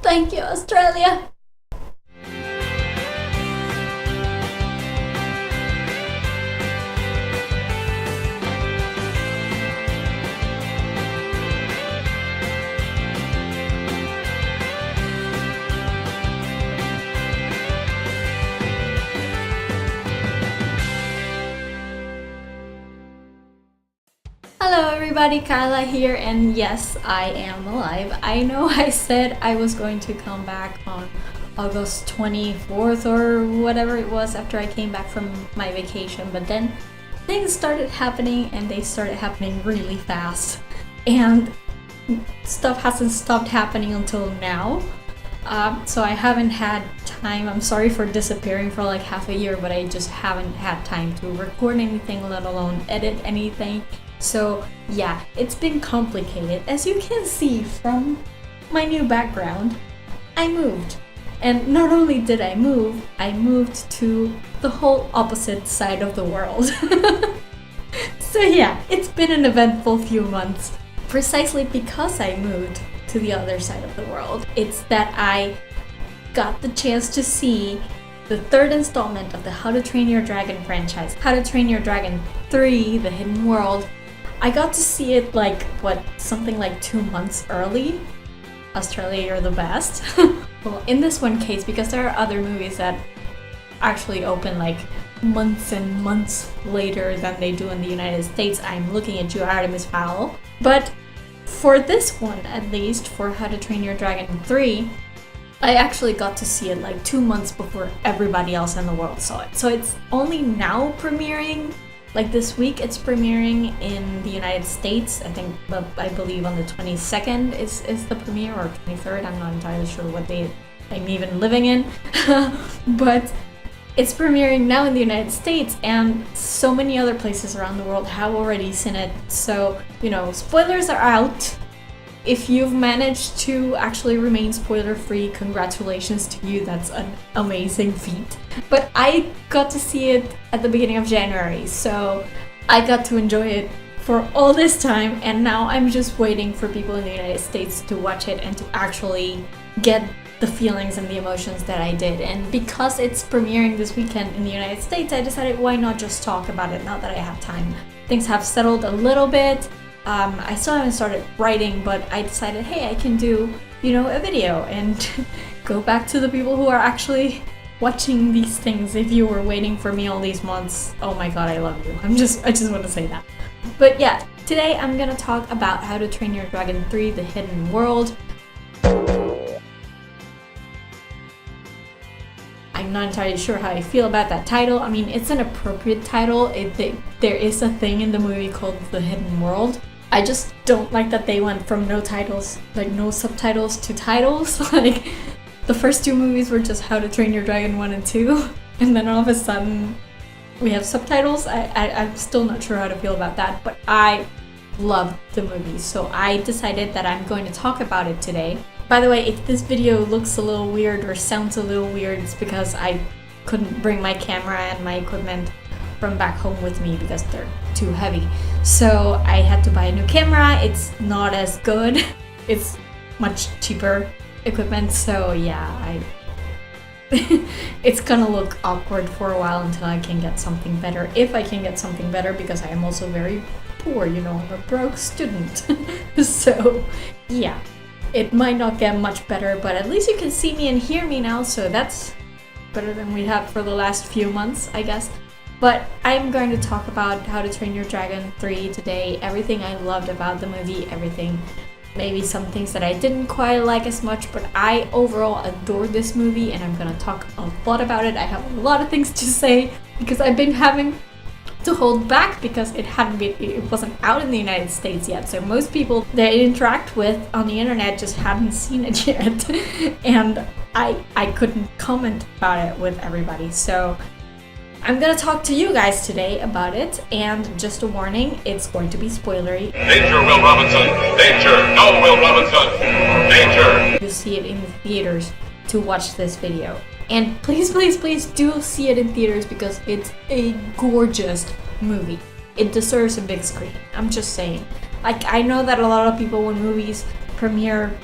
Thank you, Australia! Hello everybody, Carla here, and yes, I am alive. I know I said I was going to come back on August 24th or whatever it was after I came back from my vacation, but then things started happening and they started happening really fast, and stuff hasn't stopped happening until now. So I haven't had time. I'm sorry for disappearing for like half a year, but I just haven't had time to record anything, let alone edit anything. So yeah, it's been complicated. As you can see from my new background, I moved. And not only did I moved to the whole opposite side of the world. So yeah, it's been an eventful few months. Precisely because I moved to the other side of the world, it's that I got the chance to see the third installment of the How to Train Your Dragon franchise, How to Train Your Dragon 3, The Hidden World. I got to see it something like 2 months early. Australia, you're the best. Well, in this one case, because there are other movies that actually open like months and months later than they do in the United States, I'm looking at you, Artemis Fowl. But for this one, at least, for How to Train Your Dragon 3, I actually got to see it like 2 months before everybody else in the world saw it. So it's only now premiering. Like this week, it's premiering in the United States. I believe on the 22nd is the premiere, or 23rd. I'm not entirely sure what day I'm even living in. But it's premiering now in the United States, and so many other places around the world have already seen it. So, spoilers are out. If you've managed to actually remain spoiler-free, congratulations to you, that's an amazing feat. But I got to see it at the beginning of January, so I got to enjoy it for all this time, and now I'm just waiting for people in the United States to watch it and to actually get the feelings and the emotions that I did. And because it's premiering this weekend in the United States, I decided why not just talk about it now that I have time. Things have settled a little bit. I still haven't started writing, but I decided, hey, I can do, a video and go back to the people who are actually watching these things. If you were waiting for me all these months, oh my god, I love you. I just want to say that. But yeah, today I'm gonna talk about How to Train Your Dragon 3, The Hidden World. I'm not entirely sure how I feel about that title. I mean, it's an appropriate title. There is a thing in the movie called The Hidden World. I just don't like that they went from no titles, like no subtitles, to titles. Like, the first two movies were just How to Train Your Dragon 1 and 2, and then all of a sudden we have subtitles. I'm still not sure how to feel about that, but I love the movie, so I decided that I'm going to talk about it today. By the way, if this video looks a little weird or sounds a little weird, it's because I couldn't bring my camera and my equipment from back home with me because they're too heavy. So I had to buy a new camera. It's not as good. It's much cheaper equipment, so yeah, it's gonna look awkward for a while until I can get something better. If I can get something better, because I am also very poor, I'm a broke student. So yeah. It might not get much better, but at least you can see me and hear me now, so that's better than we had for the last few months, I guess. But I'm going to talk about How to Train Your Dragon 3 today, everything I loved about the movie, maybe some things that I didn't quite like as much, but I overall adored this movie, and I'm gonna talk a lot about it. I have a lot of things to say, because I've been having to hold back because it wasn't out in the United States yet. So most people that I interact with on the internet just hadn't seen it yet, and I couldn't comment about it with everybody. So I'm gonna talk to you guys today about it, and just a warning, it's going to be spoilery. Danger, Will Robinson! Danger! No, Will Robinson! Danger! You see it in the theaters to watch this video. And please, please, please do see it in theaters, because it's a gorgeous movie. It deserves a big screen. I'm just saying. Like, I know that a lot of people, when movies premiere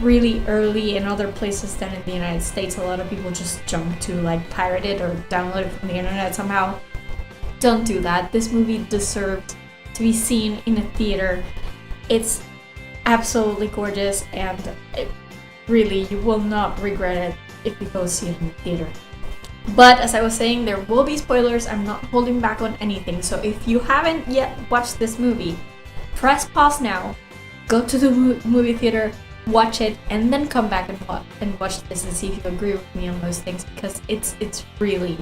really early in other places than in the United States. A lot of people just jump to like pirate it or download it from the internet somehow. Don't do that. This movie deserves to be seen in a theater. It's absolutely gorgeous, and really, you will not regret it if you go see it in the theater. But as I was saying, there will be spoilers. I'm not holding back on anything. So if you haven't yet watched this movie, press pause now, go to the movie theater, watch it, and then come back and watch this and see if you agree with me on those things, because it's really,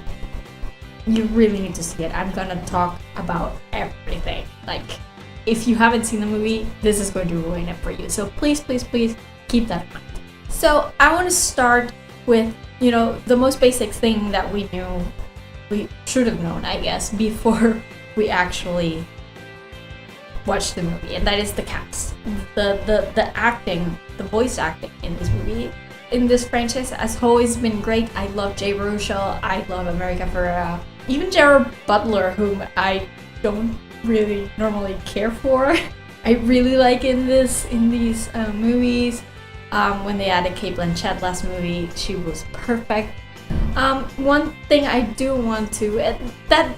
you really need to see it. I'm gonna talk about everything. Like, if you haven't seen the movie, this is going to ruin it for you. So please, please, please keep that in mind. So I want to start with, the most basic thing that we should have known, I guess, before we actually watched the movie, and that is the cast. The acting, the voice acting in this movie, in this franchise, has always been great. I love Jay Baruchel, I love America Ferrera, even Gerard Butler, whom I don't really normally care for. I really like in these movies. When they added Cate Blanchett last movie, she was perfect. One thing I do want to, that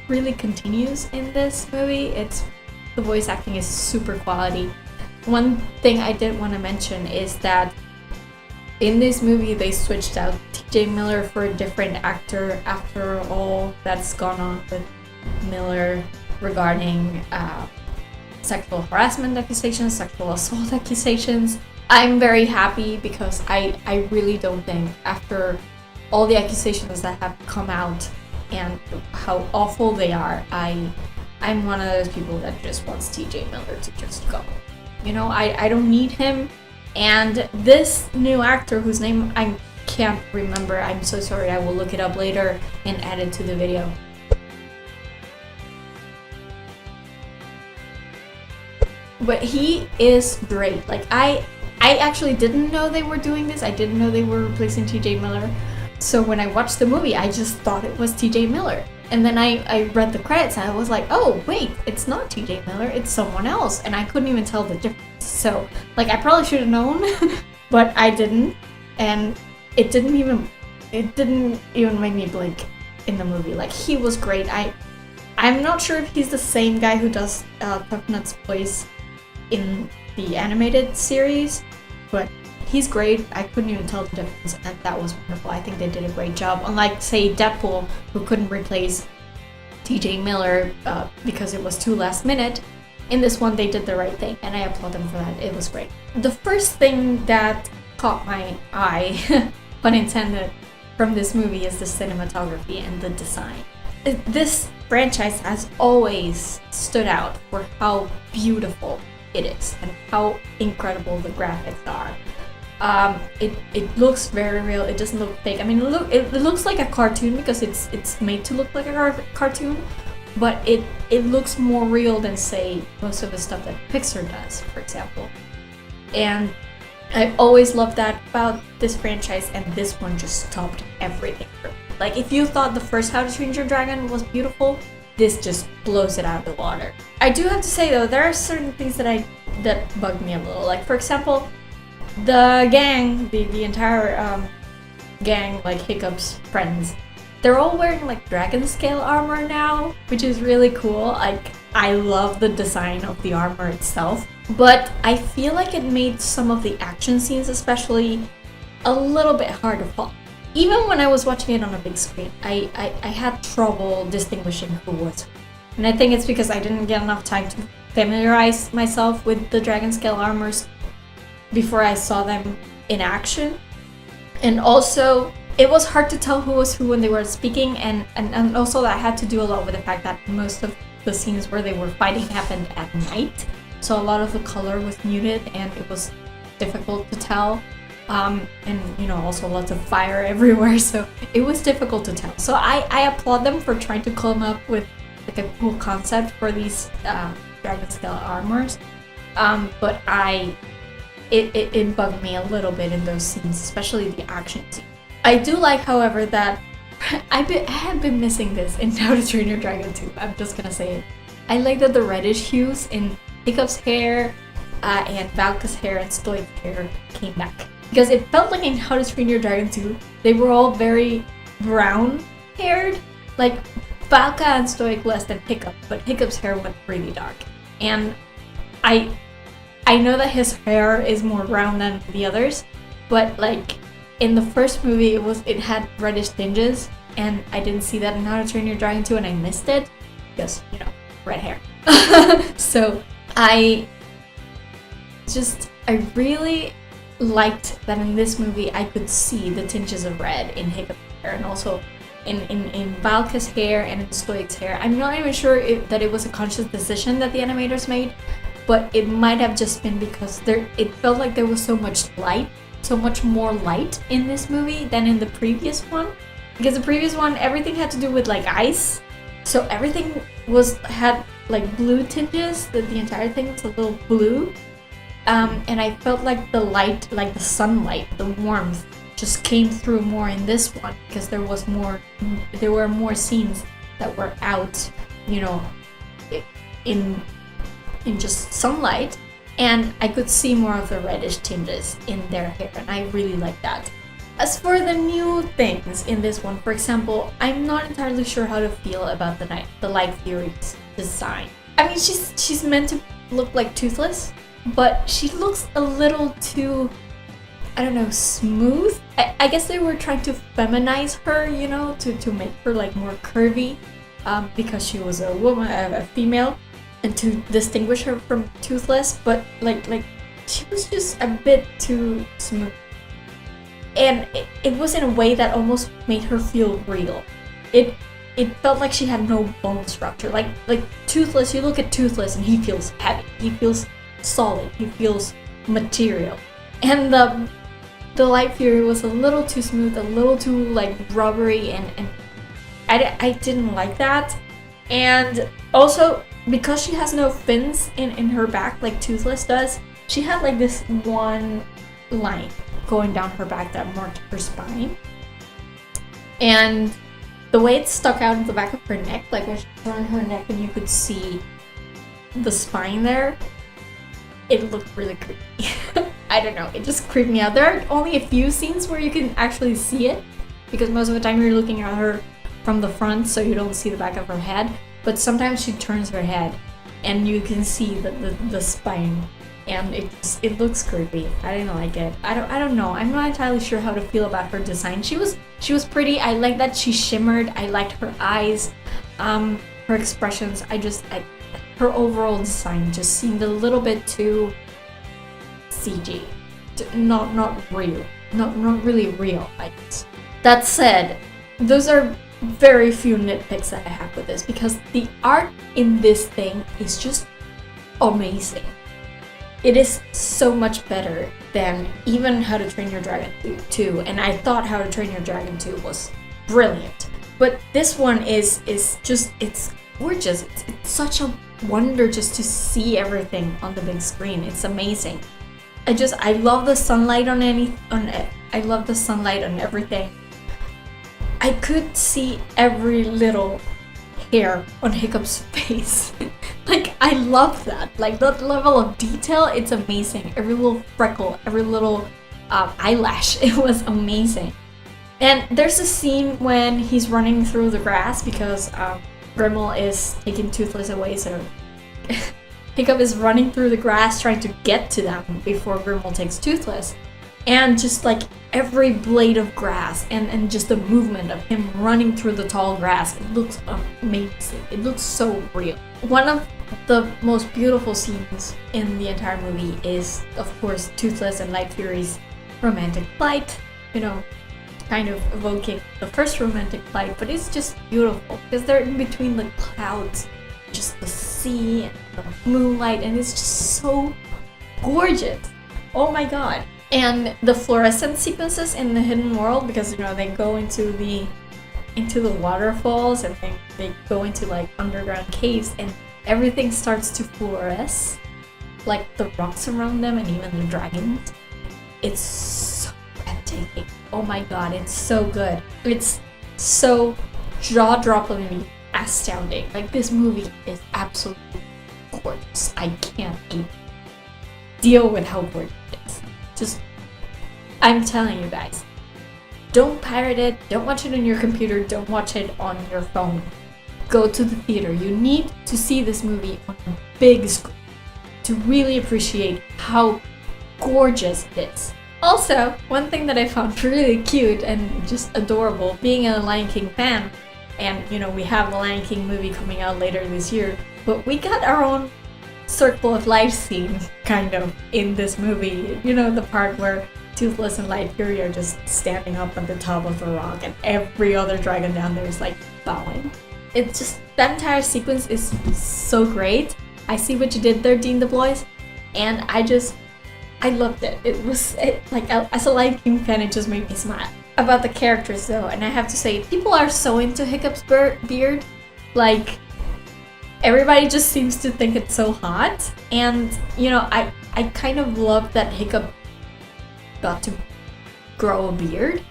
really continues in this movie, it's the voice acting is super quality. One thing I did want to mention is that in this movie they switched out TJ Miller for a different actor after all that's gone on with Miller regarding sexual harassment accusations, sexual assault accusations. I'm very happy because I really don't think, after all the accusations that have come out and how awful they are, I'm one of those people that just wants TJ Miller to just go. I don't need him. And this new actor, whose name I can't remember, I'm so sorry, I will look it up later and add it to the video. But he is great. Like, I actually didn't know they were doing this. I didn't know they were replacing TJ Miller. So when I watched the movie, I just thought it was TJ Miller. And then I read the credits and I was like, oh, wait, it's not TJ Miller, it's someone else. And I couldn't even tell the difference. So, like, I probably should have known, but I didn't. And it didn't even make me blink in the movie. Like, he was great. I'm not sure if he's the same guy who does Tucknut's voice in the animated series, but he's great. I couldn't even tell the difference, and that was wonderful. I think they did a great job. Unlike, say, Deadpool, who couldn't replace TJ Miller because it was too last minute, in this one they did the right thing, and I applaud them for that. It was great. The first thing that caught my eye, pun intended, from this movie is the cinematography and the design. This franchise has always stood out for how beautiful it is and how incredible the graphics are. It looks very real. It doesn't look fake. I mean, it looks like a cartoon because it's made to look like a cartoon, but it looks more real than, say, most of the stuff that Pixar does, for example. And I always loved that about this franchise, and this one just topped everything for me. Like, if you thought the first How to Train Your Dragon was beautiful, this just blows it out of the water. I do have to say, though, there are certain things that bug me a little. Like, for example, the gang, the entire gang, like Hiccup's friends, they're all wearing like dragon scale armor now, which is really cool. Like, I love the design of the armor itself, but I feel like it made some of the action scenes especially a little bit hard to follow. Even when I was watching it on a big screen, I had trouble distinguishing who was who. And I think it's because I didn't get enough time to familiarize myself with the dragon scale armors before I saw them in action. And also, it was hard to tell who was who when they were speaking, and also that had to do a lot with the fact that most of the scenes where they were fighting happened at night. So a lot of the color was muted and it was difficult to tell. And also lots of fire everywhere, so it was difficult to tell. So I applaud them for trying to come up with like a cool concept for these dragon scale armors. But it bugged me a little bit in those scenes, especially the action scene. I do like, however, that I have been missing this in How to Train Your Dragon 2. I'm just gonna say it. I like that the reddish hues in Hiccup's hair and Valka's hair and Stoick's hair came back. Because it felt like in How to Train Your Dragon 2, they were all very brown haired. Like Valka and Stoick less than Hiccup, but Hiccup's hair went really dark. And I know that his hair is more brown than the others, but like in the first movie it had reddish tinges, and I didn't see that in How to Train Your Dragon 2, and I missed it because, you know, red hair. So I really liked that in this movie I could see the tinges of red in Hiccup's hair, and also in Valka's hair and in Stoick's hair. I'm not even sure that it was a conscious decision that the animators made, but it might have just been because it felt like there was so much more light in this movie than in the previous one. Because the previous one, everything had to do with like ice, so everything had like blue tinges. The entire thing was a little blue, and I felt like the light, like the sunlight, the warmth, just came through more in this one because there were more scenes that were out, you know, in just sunlight, and I could see more of the reddish tinges in their hair, and I really like that. As for the new things in this one, for example, I'm not entirely sure how to feel about the Light Fury's design. I mean, she's meant to look like Toothless, but she looks a little too, I don't know, smooth. I guess they were trying to feminize her, you know, to make her like more curvy, because she was a woman, a female, and to distinguish her from Toothless. But like she was just a bit too smooth, and it was in a way that almost made her feel real. It felt like she had no bone structure. Like Toothless, you look at Toothless and he feels heavy, he feels solid, he feels material, and the Light Fury was a little too smooth, a little too like rubbery, and I didn't like that. And also, because she has no fins in her back like Toothless does, she had like this one line going down her back that marked her spine. And the way it stuck out in the back of her neck, like when she turned her neck and you could see the spine there, it looked really creepy. I don't know, it just creeped me out. There are only a few scenes where you can actually see it, because most of the time you're looking at her from the front, so you don't see the back of her head. But sometimes she turns her head and you can see the spine, and it looks creepy. I didn't like it. I don't know. I'm not entirely sure how to feel about her design. She was pretty. I like that she shimmered. I liked her eyes, her expressions. Her overall design just seemed a little bit too CG, not real, not really real, I guess. That said, those are very few nitpicks that I have with this, because the art in this thing is just amazing. It is so much better than even How to Train Your Dragon 2, and I thought How to Train Your Dragon 2 was brilliant. But this one is just, it's gorgeous. It's such a wonder just to see everything on the big screen. It's amazing. I love the sunlight I love the sunlight on everything. I could see every little hair on Hiccup's face. Like, I love that. Like, that level of detail, it's amazing. Every little freckle, every little eyelash, it was amazing. And there's a scene when he's running through the grass because Grimmel is taking Toothless away, so Hiccup is running through the grass trying to get to them before Grimmel takes Toothless. And just like every blade of grass and just the movement of him running through the tall grass, it looks amazing. It looks so real. One of the most beautiful scenes in the entire movie is, of course, Toothless and Light Fury's romantic flight. You know, kind of evoking the first romantic flight, but it's just beautiful because they're in between the clouds, just the sea and the moonlight, and it's just so gorgeous. Oh my god. And the fluorescent sequences in the hidden world, because, you know, they go into the waterfalls, and they go into like underground caves, and everything starts to fluoresce, like the rocks around them and even the dragons. It's so breathtaking. Oh my god, it's so good. It's so jaw-droppingly astounding. Like, this movie is absolutely gorgeous. I can't even deal with how gorgeous it is. Just, I'm telling you guys, don't pirate it, don't watch it on your computer, don't watch it on your phone. Go to the theater. You need to see this movie on a big screen to really appreciate how gorgeous it is. Also, one thing that I found really cute and just adorable, being a Lion King fan, and we have the Lion King movie coming out later this year, but we got our own circle of life scene kind of in this movie. The part where Toothless and Light Fury are just standing up on the top of the rock and every other dragon down there is like bowing. It's just, that entire sequence is so great. I see what you did there, Dean DeBlois, and I loved it. As a Lion King fan, it just made me smile. About the characters though, and I have to say, people are so into Hiccup's beard. Like, everybody just seems to think it's so hot. And, I kind of love that Hiccup got to grow a beard.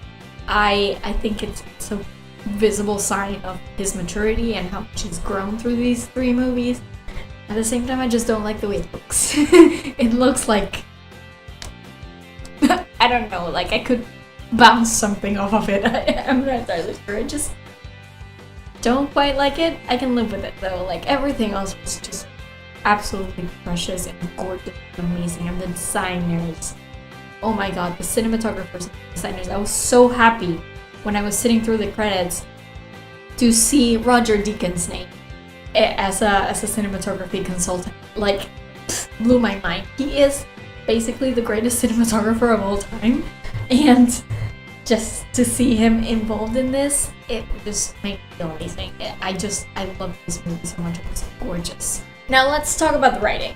I think it's a visible sign of his maturity and how much he's grown through these 3 movies. At the same time, I just don't like the way it looks. It looks like, I don't know, like I could bounce something off of it. I'm not entirely sure. I just don't quite like it. I can live with it though. Like, everything else was just absolutely precious and gorgeous and amazing. And the designers, oh my god, the cinematographers and designers. I was so happy when I was sitting through the credits to see Roger Deakins' name as a cinematography consultant. Like, blew my mind. He is basically the greatest cinematographer of all time, and just to see him involved in this, it just made me feel amazing. I love this movie so much. It was gorgeous. Now let's talk about the writing.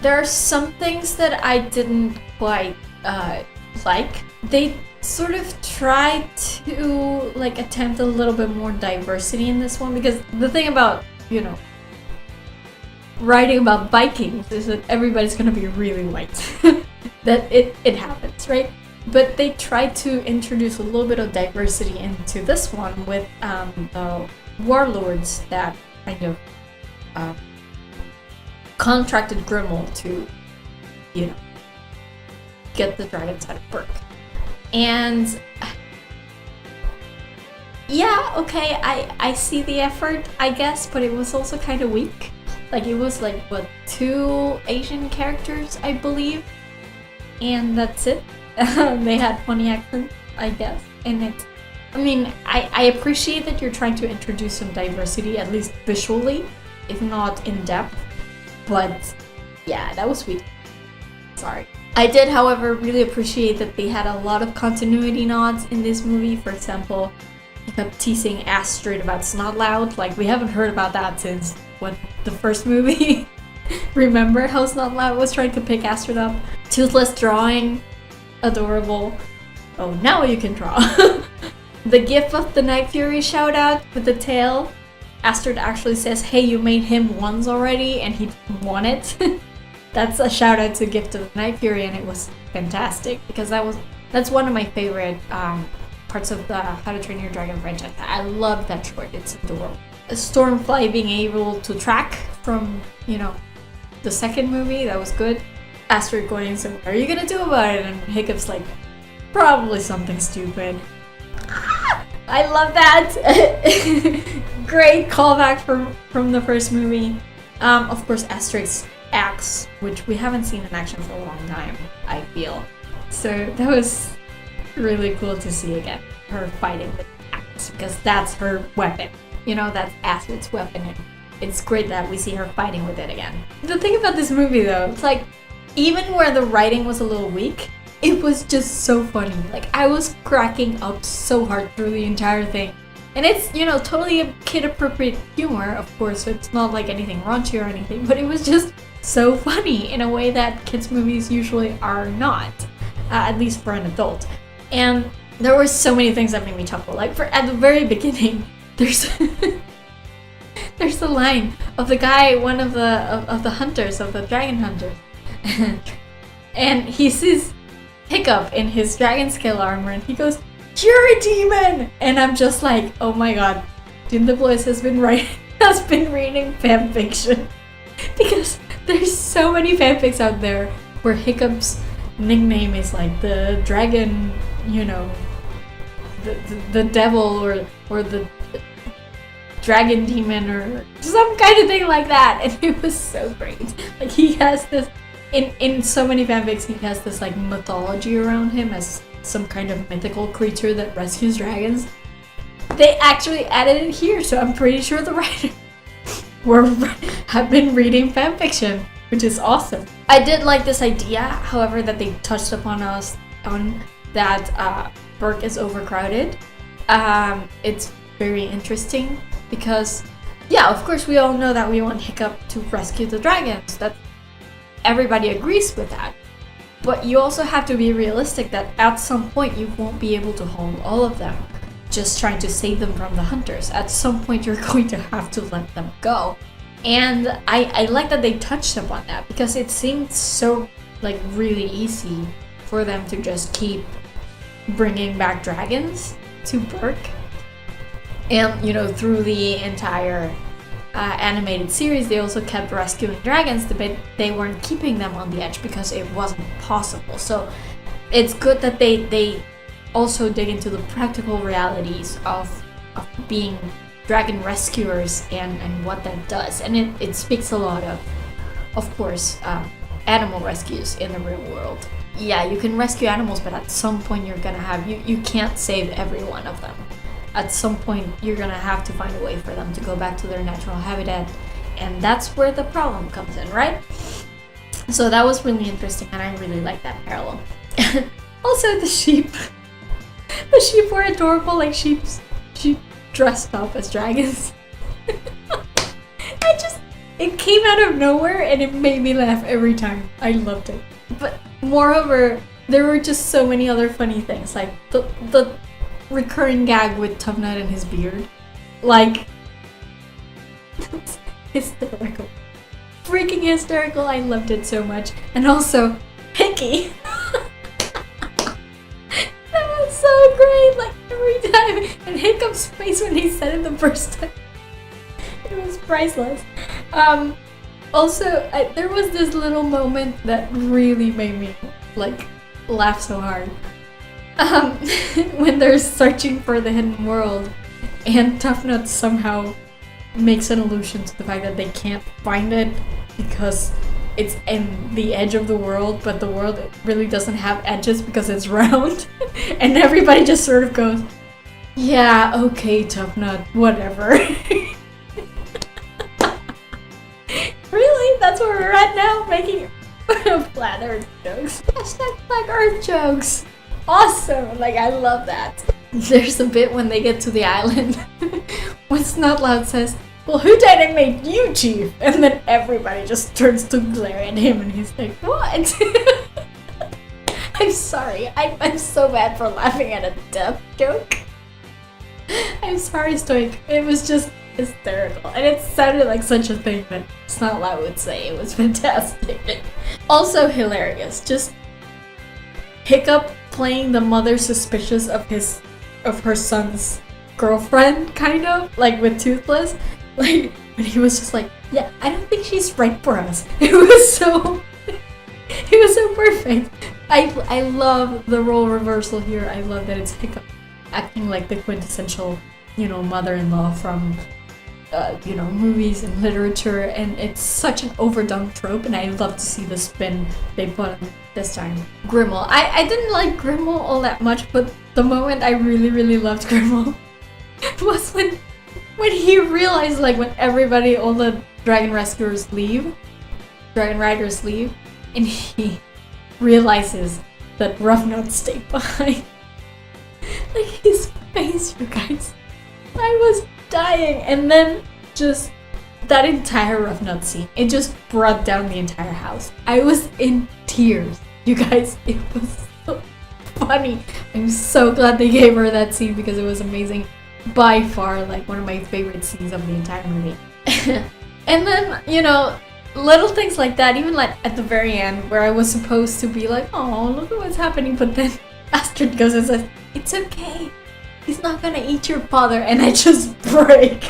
There are some things that I didn't quite like. They sort of try to attempt a little bit more diversity in this one, because the thing about writing about Vikings is that everybody's gonna be really white. That it happens, right? But they try to introduce a little bit of diversity into this one with the warlords that kind of contracted Grimmel to get the dragons out of work. And yeah, okay, I see the effort, I guess, but it was also kind of weak. Like, it was 2 Asian characters, I believe, and that's it. They had funny accents, I guess, and I appreciate that you're trying to introduce some diversity, at least visually, if not in depth, but yeah, that was weak. Sorry. I did, however, really appreciate that they had a lot of continuity nods in this movie. For example, he kept teasing Astrid about Snot Loud. Like, we haven't heard about that since, the first movie? Remember how Snot Loud was trying to pick Astrid up? Toothless drawing. Adorable. Oh, now you can draw. The gif of the Night Fury shout out with the tail. Astrid actually says, hey, you made him once already, and he didn't want it. That's a shout out to Gift of the Night Fury, and it was fantastic because that's one of my favorite parts of the How to Train Your Dragon franchise. I love that short. It's adorable. Stormfly being able to track from the second movie, that was good. Astrid going, so what are you gonna do about it? And Hiccup's like, probably something stupid. I love that. Great callback from the first movie. Of course, Astrid's axe, which we haven't seen in action for a long time, I feel. So that was really cool to see again, her fighting with the axe, because that's her weapon. That's Astrid's weapon, and it's great that we see her fighting with it again. The thing about this movie though, it's like, even where the writing was a little weak, it was just so funny. Like, I was cracking up so hard through the entire thing. And it's, totally a kid-appropriate humor, of course, so it's not like anything raunchy or anything, but it was just so funny in a way that kids' movies usually are not, at least for an adult. And there were so many things that made me chuckle. Like, at the very beginning, there's the line of the guy, one of the hunters, of the dragon hunters, and he sees Hiccup in his dragon scale armor, and he goes, "You're a demon!" And I'm just like, oh my god, Dean DeBlois has been reading fan fiction, because there's so many fanfics out there where Hiccup's nickname is like the dragon, you know, the devil or the dragon demon or some kind of thing like that, and it was so great. Like he has this in so many fanfics, he has this like mythology around him as some kind of mythical creature that rescues dragons. They actually added it here, so I'm pretty sure the writer have been reading fanfiction, which is awesome. I did like this idea, however, that they touched upon that Berk is overcrowded. It's very interesting because, yeah, of course we all know that we want Hiccup to rescue the dragons. That everybody agrees with that. But you also have to be realistic that at some point you won't be able to hold all of them, just trying to save them from the hunters. At some point you're going to have to let them go. And I like that they touched upon that because it seemed so like really easy for them to just keep bringing back dragons to Berk. And, you know, through the entire animated series, they also kept rescuing dragons, but they weren't keeping them on the edge because it wasn't possible. So it's good that they also dig into the practical realities of being dragon rescuers and what that does. And it speaks a lot of course, animal rescues in the real world. Yeah, you can rescue animals, but at some point you're gonna have, you can't save every one of them. At some point you're gonna have to find a way for them to go back to their natural habitat, and that's where the problem comes in, right? So that was really interesting, and I really like that parallel. Also the sheep. The sheep were adorable, like sheep dressed up as dragons. It came out of nowhere and it made me laugh every time. I loved it. But moreover, there were just so many other funny things, like the recurring gag with Tubnut and his beard. Like, it's hysterical. Freaking hysterical, I loved it so much. And also, Hickey. That was so great, like every time. And Hiccup's face when he said it the first time. It was priceless. Also, there was this little moment that really made me, like, laugh so hard. When they're searching for the hidden world, and Tufnut somehow makes an allusion to the fact that they can't find it because it's in the edge of the world, but the world really doesn't have edges because it's round. And everybody just sort of goes, yeah, okay, Tufnut, whatever. Really? That's where we're at now? Making flat earth jokes. Hashtag flat earth jokes. Awesome! Like, I love that. There's a bit when they get to the island when Snotlout says, well, who died and made you chief? And then everybody just turns to glare at him and he's like, what? I'm sorry. I'm so bad for laughing at a death joke. I'm sorry, Stoick. It was just hysterical. And it sounded like such a thing that Snotlout would say. It was fantastic. Also hilarious. Just Hiccup playing the mother suspicious of her son's girlfriend, kind of, like with Toothless. Like, when he was just like, yeah, I don't think she's right for us. It was so perfect. I love the role reversal here. I love that it's Hiccup acting like the quintessential, mother-in-law from, movies and literature, and it's such an overdone trope, and I love to see the spin they put on it this time. Grimmel. I didn't like Grimmel all that much, but the moment I really, really loved Grimmel was when he realized, like, when all the dragon rescuers leave, dragon riders leave, and he realizes that Ruffnut stayed behind. Like, his face, you guys. I was dying. And then just that entire Ruffnut scene, it just brought down the entire house. I was in tears, you guys. It was so funny. I'm so glad they gave her that scene because it was amazing. By far, like, one of my favorite scenes of the entire movie. And then, little things like that, even like at the very end where I was supposed to be like, oh, look at what's happening, but then Astrid goes and says, it's okay, he's not gonna eat your father, and I just break.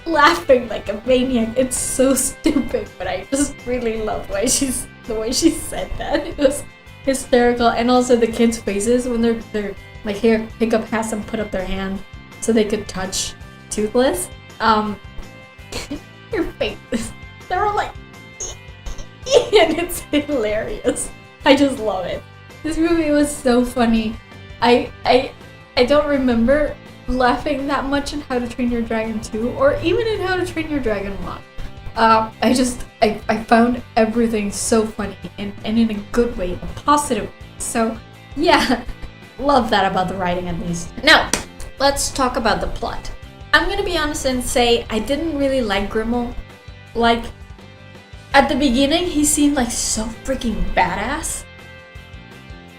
laughing like a maniac. It's so stupid, but I just really love the way she said that. It was hysterical. And also the kids' faces when they're like, here, Hiccup has them put up their hand so they could touch Toothless. Your faces, they're all like, and it's hilarious. I just love it. This movie was so funny. I don't remember laughing that much in How to Train Your Dragon 2 or even in How to Train Your Dragon 1. I found everything so funny and in a good way, a positive way. So yeah, love that about the writing at least. Now, let's talk about the plot. I'm gonna be honest and say I didn't really like Grimmel. Like, at the beginning he seemed like so freaking badass.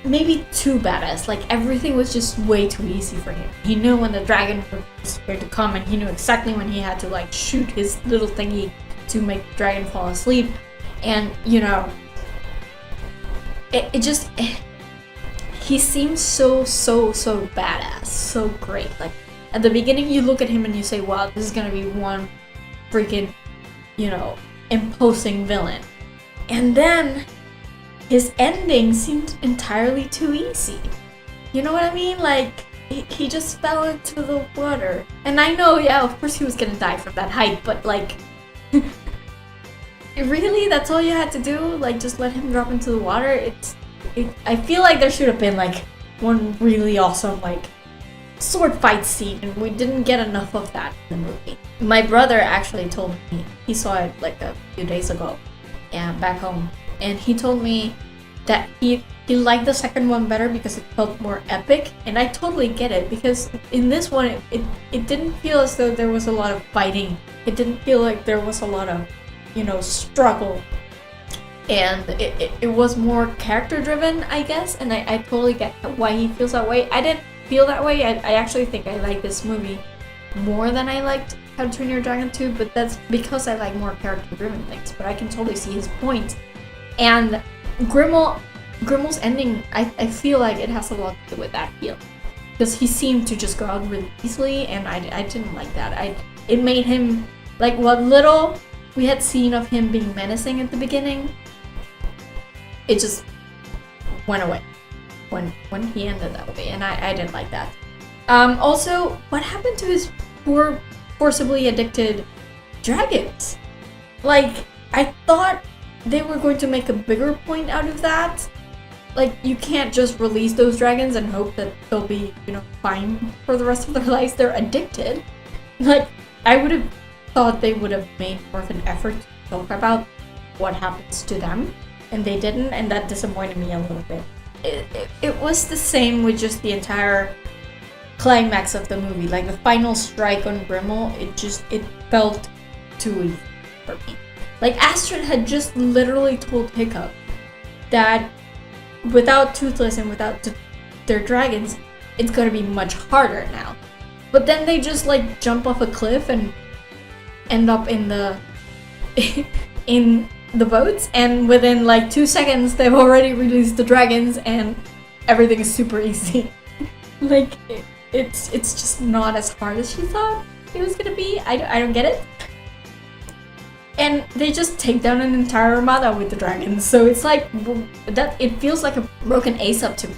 Maybe too badass. Like, everything was just way too easy for him. He knew when the dragon was going to come, and he knew exactly when he had to like shoot his little thingy to make the dragon fall asleep. And you know, he seems so badass, so great. Like, at the beginning you look at him and you say, wow, this is gonna be one freaking, you know, imposing villain. And then his ending seemed entirely too easy. You know what I mean? Like, he just fell into the water. And I know, yeah, of course he was gonna die from that height, but like, really? That's all you had to do? Like, just let him drop into the water? I feel like there should have been like one really awesome like sword fight scene, and we didn't get enough of that in the movie. My brother actually told me, he saw it like a few days ago, and back home, and he told me that he liked the second one better because it felt more epic, and I totally get it, because in this one it didn't feel as though there was a lot of fighting. It didn't feel like there was a lot of, you know, struggle, and it was more character driven, I guess, and I totally get why he feels that way. I didn't feel that way. I actually think I like this movie more than I liked How to Train Your Dragon 2, but that's because I like more character driven things, but I can totally see his point. And Grimmel's ending, I feel like it has a lot to do with that feeling, because he seemed to just go out really easily, and I didn't like that. It made him, like, what little we had seen of him being menacing at the beginning, it just went away when he ended that way, and I didn't like that. Also, what happened to his poor, forcibly addicted dragons? Like, I thought they were going to make a bigger point out of that. Like, you can't just release those dragons and hope that they'll be, you know, fine for the rest of their lives. They're addicted. Like, I would have thought they would have made more of an effort to talk about what happens to them, and they didn't, and that disappointed me a little bit. It was the same with just the entire climax of the movie. Like, the final strike on Grimmel, it felt too easy for me. Like, Astrid had just literally told Hiccup that without Toothless and without their dragons, it's gonna be much harder now. But then they just like jump off a cliff and end up in the in the boats, and within like 2 seconds they've already released the dragons and everything is super easy. Like, it's just not as hard as she thought it was gonna be. I don't get it. And they just take down an entire armada with the dragons, so it's like that. It feels like a broken Aesop to me.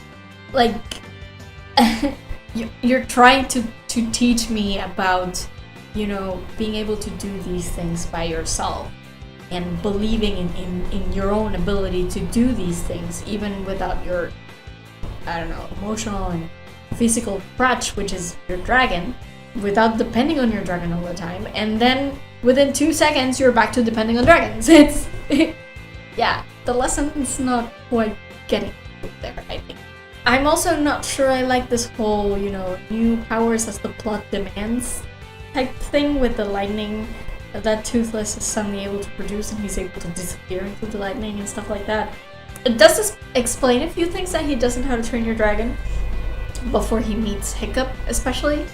Like, you're trying to teach me about, you know, being able to do these things by yourself and believing in your own ability to do these things even without your, I don't know, emotional and physical crutch, which is your dragon, without depending on your dragon all the time, and then within 2 seconds you're back to depending on dragons. Yeah, the lesson's not quite getting there, I think. I'm also not sure I like this whole, you know, new powers as the plot demands type thing with the lightning that Toothless is suddenly able to produce, and he's able to disappear into the lightning and stuff like that. It does explain a few things that he doesn't How to Train Your Dragon before he meets Hiccup, especially.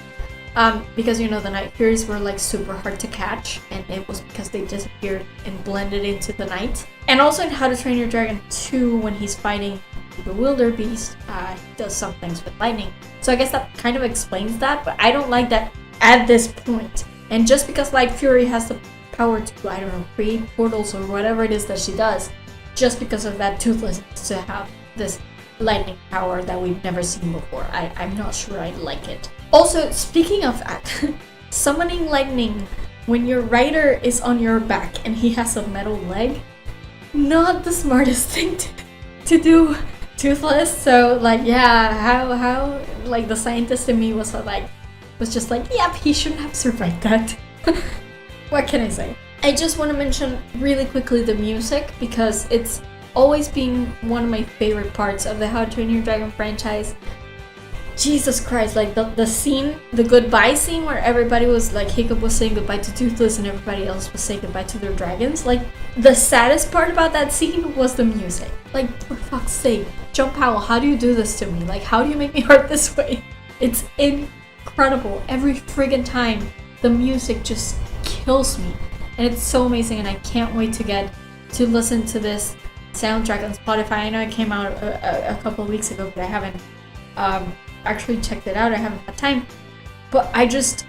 Because, you know, the Night Furies were like super hard to catch, and it was because they disappeared and blended into the night. And also in How to Train Your Dragon 2, when he's fighting the wildebeest, he does some things with lightning. So I guess that kind of explains that, but I don't like that at this point. And just because like Fury has the power to, I don't know, create portals or whatever it is that she does, just because of that, Toothless needs to have this lightning power that we've never seen before. I'm not sure I like it. Also, speaking of that, summoning lightning when your rider is on your back and he has a metal leg, not the smartest thing to do, Toothless. So like, yeah, how like the scientist in me was just like, yep, he shouldn't have survived that. What can I say? I just want to mention really quickly the music, because it's always been one of my favorite parts of the How to Train Your Dragon franchise. Jesus Christ, like the scene, the goodbye scene where everybody was like, Hiccup was saying goodbye to Toothless and everybody else was saying goodbye to their dragons. Like, the saddest part about that scene was the music. Like, for fuck's sake, John Powell, how do you do this to me? Like, how do you make me hurt this way? It's incredible. Every friggin' time, the music just kills me. And it's so amazing, and I can't wait to get to listen to this soundtrack on Spotify. I know it came out a couple of weeks ago, but I haven't actually checked it out. I haven't had time. But I just...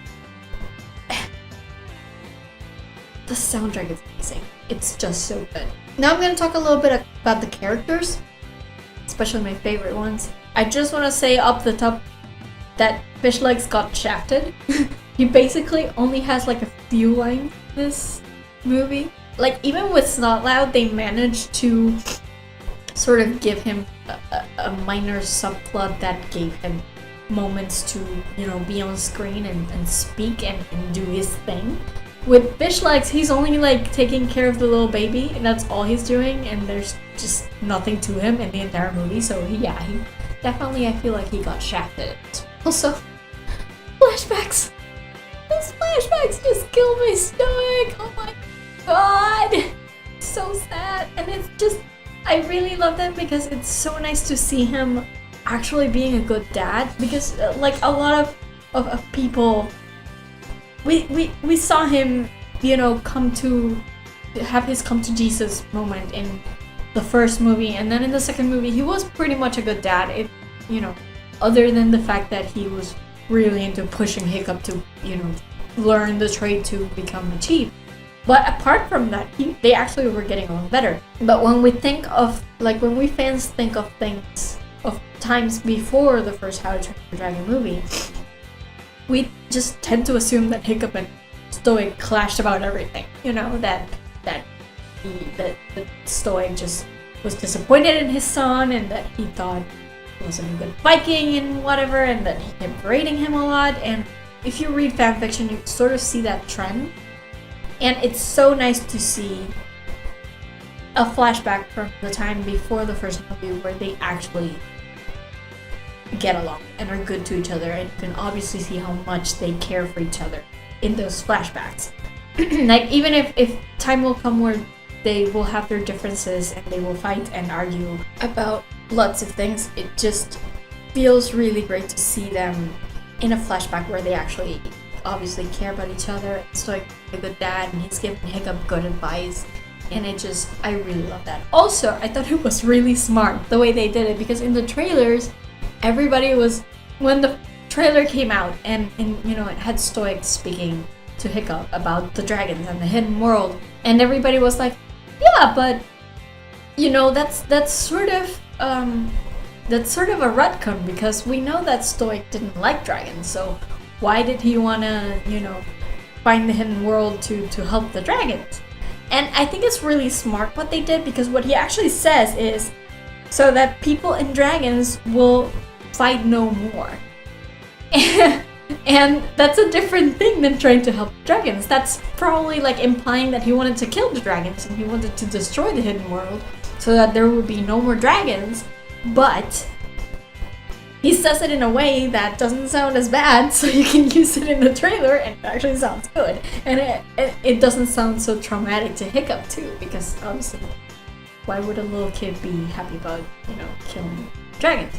the soundtrack is amazing. It's just so good. Now I'm going to talk a little bit about the characters, especially my favorite ones. I just want to say up the top that Fishlegs got shafted. He basically only has like a few lines in this movie. Like, even with Snotloud, they managed to sort of give him a minor subplot that gave him moments to, you know, be on screen and speak and do his thing. With Fishlegs, he's only like taking care of the little baby, and that's all he's doing, and there's just nothing to him in the entire movie. So he definitely, I feel like he got shafted. Also, flashbacks. Those flashbacks just kill my stomach. Oh my god, so sad. And it's just, I really love that because it's so nice to see him actually being a good dad. Because like a lot of people, we saw him, you know, have his come to Jesus moment in the first movie, and then in the second movie he was pretty much a good dad. It, you know, other than the fact that he was really into pushing Hiccup to, you know, learn the trade to become a chief. But apart from that, they actually were getting along better. But when we think of, like, when we fans think of things, of times before the first How to Train Your Dragon movie, we just tend to assume that Hiccup and Stoick clashed about everything. You know, that Stoick just was disappointed in his son, and that he thought he wasn't a good Viking and whatever, and that he kept berating him a lot. And if you read fanfiction, you sort of see that trend. And it's so nice to see a flashback from the time before the first movie where they actually get along and are good to each other, and you can obviously see how much they care for each other in those flashbacks. Like, even if time will come where they will have their differences and they will fight and argue about lots of things, it just feels really great to see them in a flashback where they actually obviously care about each other. It's like a good dad, and he's giving Hiccup good advice, and I really love that. Also, I thought it was really smart the way they did it, because in the trailers, everybody was, when the trailer came out and you know, it had Stoick speaking to Hiccup about the dragons and the hidden world, and everybody was like, yeah, but you know, that's sort of a retcon, because we know that Stoick didn't like dragons, so why did he want to, you know, find the hidden world to help the dragons? And I think it's really smart what they did, because what he actually says is so that people and dragons will fight no more. And that's a different thing than trying to help dragons. That's probably like implying that he wanted to kill the dragons and he wanted to destroy the hidden world so that there would be no more dragons. But he says it in a way that doesn't sound as bad, so you can use it in the trailer and it actually sounds good. And it doesn't sound so traumatic to Hiccup too, because obviously, why would a little kid be happy about, you know, killing dragons?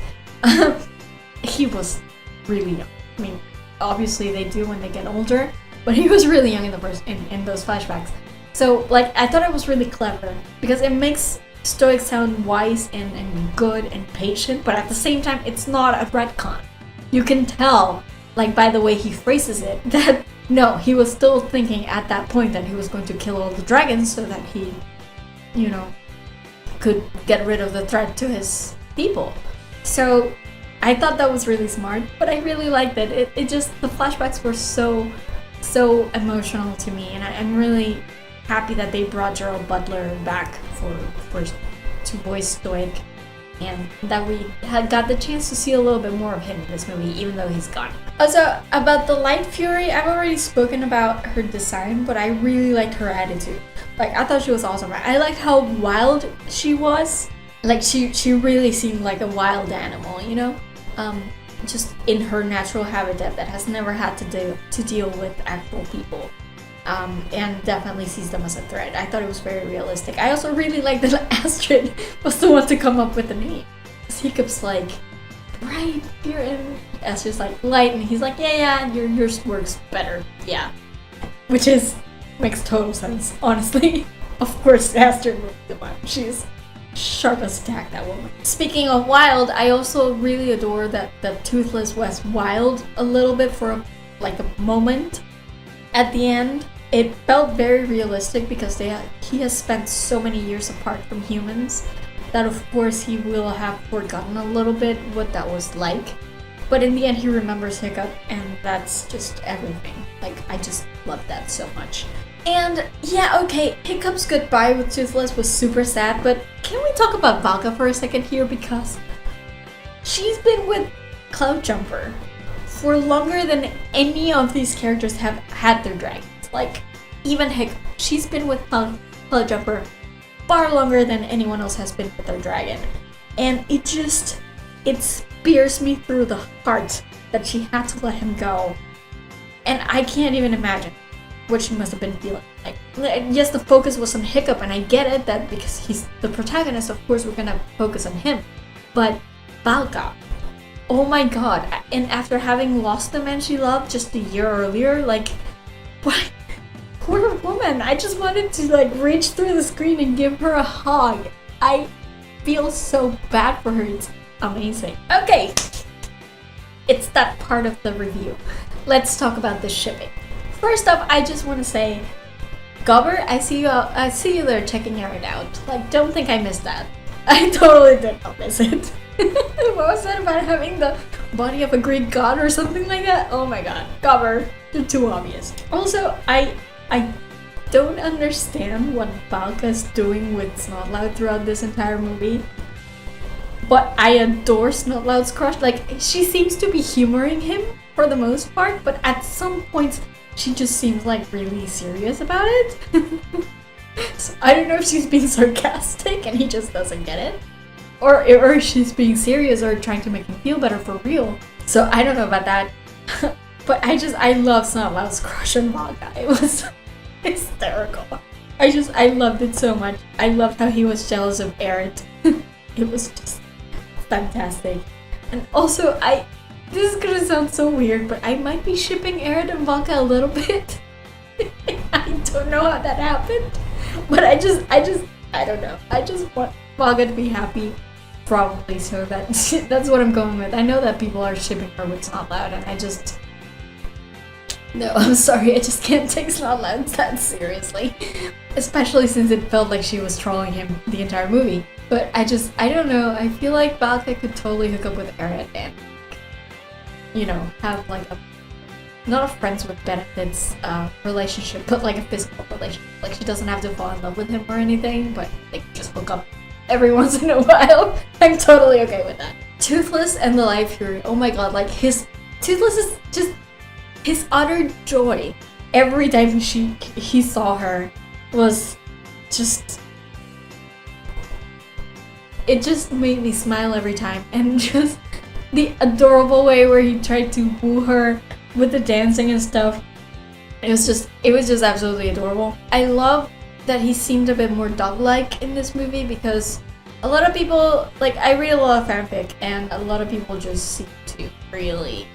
He was really young. I mean, obviously they do when they get older, but he was really young in those flashbacks. So, like, I thought it was really clever, because it makes Stoick sound wise and good and patient, but at the same time, it's not a retcon. You can tell, like, by the way he phrases it, that No, he was still thinking at that point that he was going to kill all the dragons so that he, you know, could get rid of the threat to his people. So I thought that was really smart, but I really liked it. It just, the flashbacks were so emotional to me, and I'm really happy that they brought Gerald Butler back to voice Stoick, and that we had got the chance to see a little bit more of him in this movie, even though he's gone. Also, about the Light Fury, I've already spoken about her design, but I really liked her attitude. Like, I thought she was awesome. I liked how wild she was. Like, she really seemed like a wild animal, you know? Just in her natural habitat that has never had to deal with actual people. And definitely sees them as a threat. I thought it was very realistic. I also really liked that Astrid was the one to come up with the name. He keeps like, right, you're in. Astrid's like, Light, and he's like, yeah, yours works better, yeah. Which makes total sense, honestly. Of course, Astrid will be the one. She's sharp as a tack, that woman. Speaking of wild, I also really adore that Toothless was wild a little bit for a moment at the end. It felt very realistic because he has spent so many years apart from humans that of course he will have forgotten a little bit what that was like. But in the end he remembers Hiccup, and that's just everything. Like, I just love that so much. And yeah, okay, Hiccup's goodbye with Toothless was super sad, but can we talk about Valka for a second here, because she's been with Cloudjumper for longer than any of these characters have had their dragons. Like, even Hiccup, she's been with Cloudjumper far longer than anyone else has been with their dragon. And it spears me through the heart that she had to let him go. And I can't even imagine what she must have been feeling like. Yes, the focus was on Hiccup, and I get it, that because he's the protagonist, of course we're gonna focus on him. But Valka, oh my god, and after having lost the man she loved just a year earlier, like, what? Poor woman, I just wanted to like reach through the screen and give her a hug. I feel so bad for her, it's amazing. Okay, it's that part of the review. Let's talk about the shipping. First up, I just want to say, Gobber, I see you there checking Aaron out. Like, don't think I missed that. I totally did not miss it. What was that about having the body of a Greek god or something like that? Oh my god, Gobber, you're too obvious. Also, I don't understand what Valka's doing with Snotlout throughout this entire movie. But I adore Snotlout's crush. Like, she seems to be humoring him for the most part, but at some points she just seems like really serious about it. So I don't know if she's being sarcastic and he just doesn't get it, or she's being serious or trying to make him feel better for real. So I don't know about that. But I love Snotlout's crush on Valka. It was hysterical. I loved it so much. I loved how he was jealous of Eret. It was just fantastic. And also, this is gonna sound so weird, but I might be shipping Eret and Valka a little bit. I don't know how that happened, but I don't know. I just want Valka to be happy, probably, so that's what I'm going with. I know that people are shipping her with Snotlout, and no, I'm sorry, I just can't take Snotlout that seriously. Especially since it felt like she was trolling him the entire movie. But I don't know, I feel like Valka could totally hook up with Eret and, you know, have like not a friends with benefits relationship, but like a physical relationship. Like, she doesn't have to fall in love with him or anything, but they can just hook up every once in a while. I'm totally okay with that. Toothless and the Light Fury, oh my god, like Toothless is just his utter joy every time he saw her was just, it just made me smile every time. And just the adorable way where he tried to woo her with the dancing and stuff, it was just absolutely adorable. I love that he seemed a bit more dog-like in this movie, because a lot of people, like, I read a lot of fanfic, and a lot of people just seem to really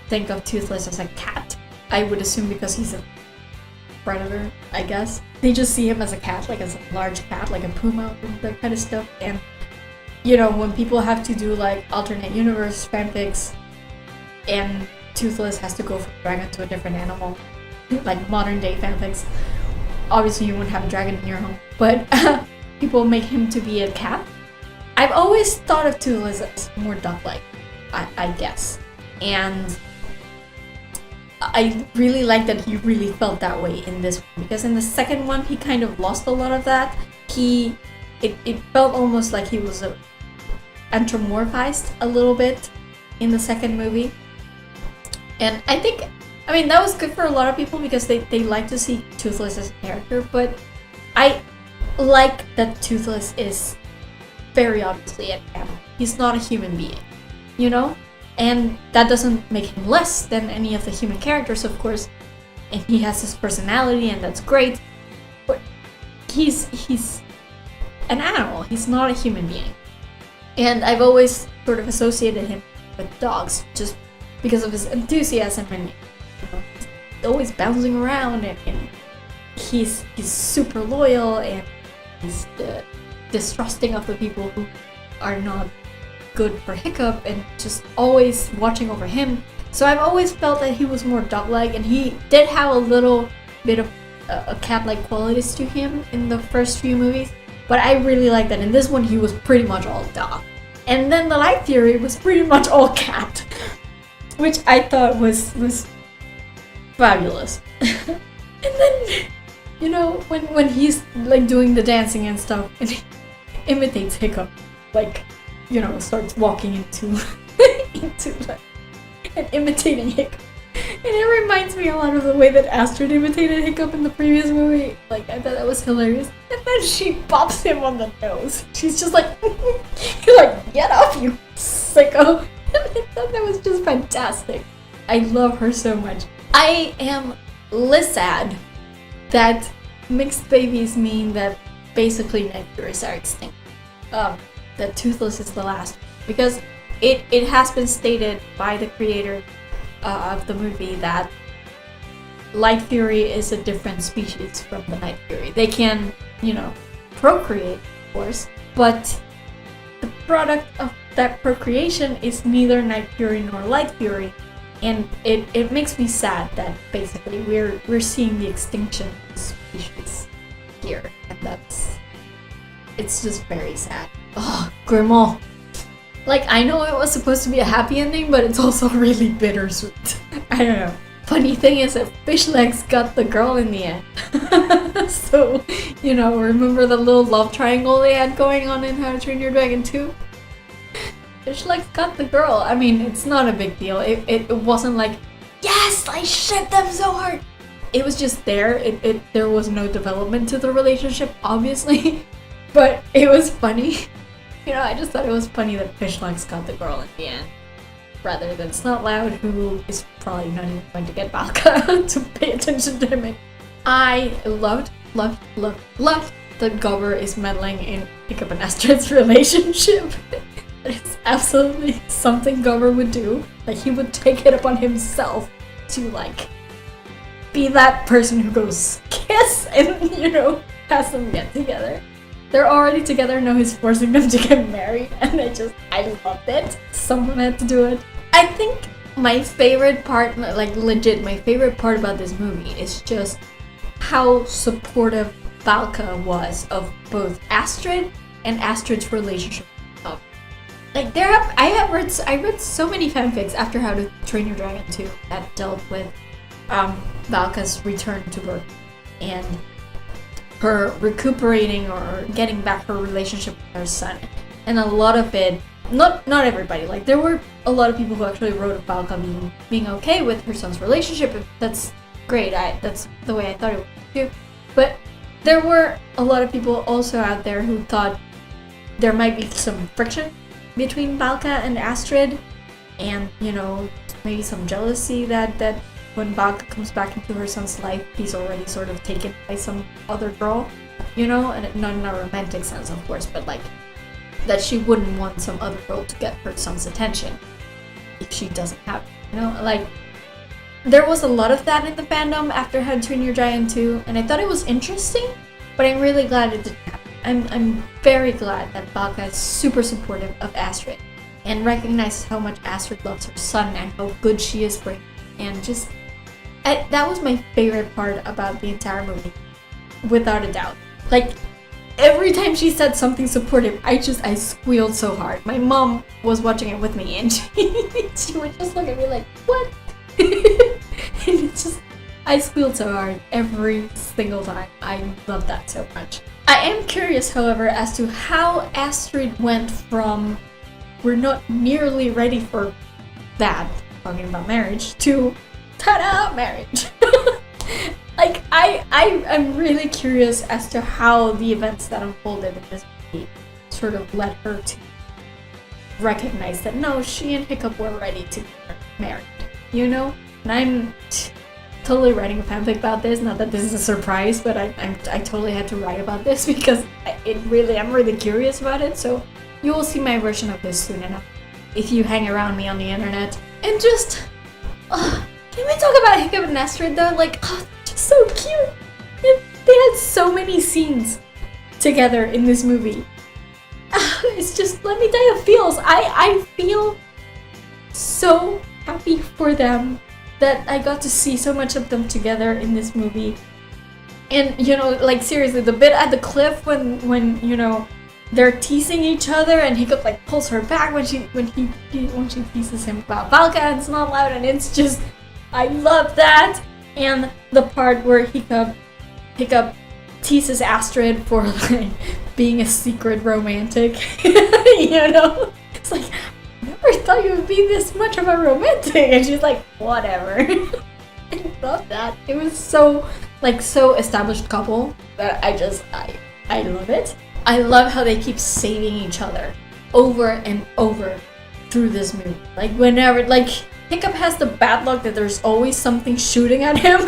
think of Toothless as a cat. I would assume because he's a predator, I guess. They just see him as a cat, like as a large cat, like a puma and that kind of stuff. And, you know, when people have to do like alternate universe fanfics and Toothless has to go from dragon to a different animal, like modern day fanfics, obviously you wouldn't have a dragon in your home, but people make him to be a cat. I've always thought of Toothless as more duck-like, I guess. And I really like that he really felt that way in this one, because in the second one he kind of lost a lot of that. It felt almost like he was anthropomorphized a little bit in the second movie. And I mean that was good for a lot of people because they like to see Toothless as a character, but I like that Toothless is very obviously an animal. He's not a human being, you know? And that doesn't make him less than any of the human characters, of course. And he has his personality, and that's great. But he's an animal. He's not a human being. And I've always sort of associated him with dogs, just because of his enthusiasm and he's always bouncing around, and he's super loyal, and he's distrusting of the people who are not good for Hiccup, and just always watching over him. So I've always felt that he was more dog-like, and he did have a little bit of a cat-like qualities to him in the first few movies, but I really like that in this one he was pretty much all dog. And then the Light Fury was pretty much all cat, which I thought was fabulous. And then, you know, when he's like doing the dancing and stuff, and he imitates Hiccup, like, you know, starts walking into like, and imitating Hiccup. And it reminds me a lot of the way that Astrid imitated Hiccup in the previous movie. Like, I thought that was hilarious. And then she bops him on the nose. She's just like, you're like, get up, you sicko. And I thought that was just fantastic. I love her so much. I am less sad that mixed babies mean that basically Night Furies are extinct. That Toothless is the last one. Because it has been stated by the creator of the movie that Light Fury is a different species from the Night Fury. They can, you know, procreate, of course, but the product of that procreation is neither Night Fury nor Light Fury, and it makes me sad that basically we're seeing the extinction of the species here, and it's just very sad. Oh, Grimmel. Like, I know it was supposed to be a happy ending, but it's also really bittersweet. I don't know. Funny thing is that Fishlegs got the girl in the end. So, you know, remember the little love triangle they had going on in How to Train Your Dragon 2? Fishlegs got the girl. I mean, it's not a big deal. It wasn't like, yes, I shit them so hard. It was just there. There was no development to the relationship, obviously. But it was funny. You know, I just thought it was funny that Fishlegs got the girl in the end, rather than Snotloud, who is probably not even going to get Valka to pay attention to him. I loved that Gobber is meddling in Hiccup and Astrid's relationship. It's absolutely something Gobber would do. Like, he would take it upon himself to, like, be that person who goes kiss and, you know, has them get together. They're already together, now he's forcing them to get married, and I loved it. Someone had to do it. I think my favorite part, like legit, my favorite part about this movie is just how supportive Valka was of both Astrid and Astrid's relationship with Gobber. Like, I read so many fanfics after How to Train Your Dragon 2 that dealt with Valka's return to birth and her recuperating or getting back her relationship with her son. And a lot of it, not everybody, like there were a lot of people who actually wrote about Valka being okay with her son's relationship. That's great, that's the way I thought it would too. But there were a lot of people also out there who thought there might be some friction between Valka and Astrid, and, you know, maybe some jealousy that when Valka comes back into her son's life, he's already sort of taken by some other girl, you know, and not in a romantic sense, of course, but like that she wouldn't want some other girl to get her son's attention if she doesn't have it, you know, like there was a lot of that in the fandom after How to Train Your Dragon 2, and I thought it was interesting, but I'm really glad it didn't happen. I'm very glad that Valka is super supportive of Astrid and recognizes how much Astrid loves her son and how good she is for him, and just that was my favorite part about the entire movie, without a doubt. Like, every time she said something supportive, I squealed so hard. My mom was watching it with me, and she would just look at me like, what? And it's just, I squealed so hard every single time. I love that so much. I am curious, however, as to how Astrid went from we're not nearly ready for that, talking about marriage, to ta-da, marriage. Like, I'm really curious as to how the events that unfolded in this movie sort of led her to recognize that no, she and Hiccup were ready to get married, you know? And I'm totally writing a fanfic about this, not that this is a surprise, but I totally had to write about this because I'm really curious about it, so you will see my version of this soon enough if you hang around me on the internet. And just, can we talk about Hiccup and Astrid though? Like, just so cute. They had so many scenes together in this movie. It's just, let me tell you, feels. I feel so happy for them that I got to see so much of them together in this movie. And, you know, like, seriously, the bit at the cliff when you know, they're teasing each other and Hiccup like pulls her back when she teases him about Valka and it's not loud, and it's just, I love that. And the part where Hiccup teases Astrid for like being a secret romantic. You know? It's like, I never thought you would be this much of a romantic, and she's like, whatever. I love that. It was so established couple that I love it. I love how they keep saving each other over and over through this movie. Like, whenever, like, Hiccup has the bad luck that there's always something shooting at him.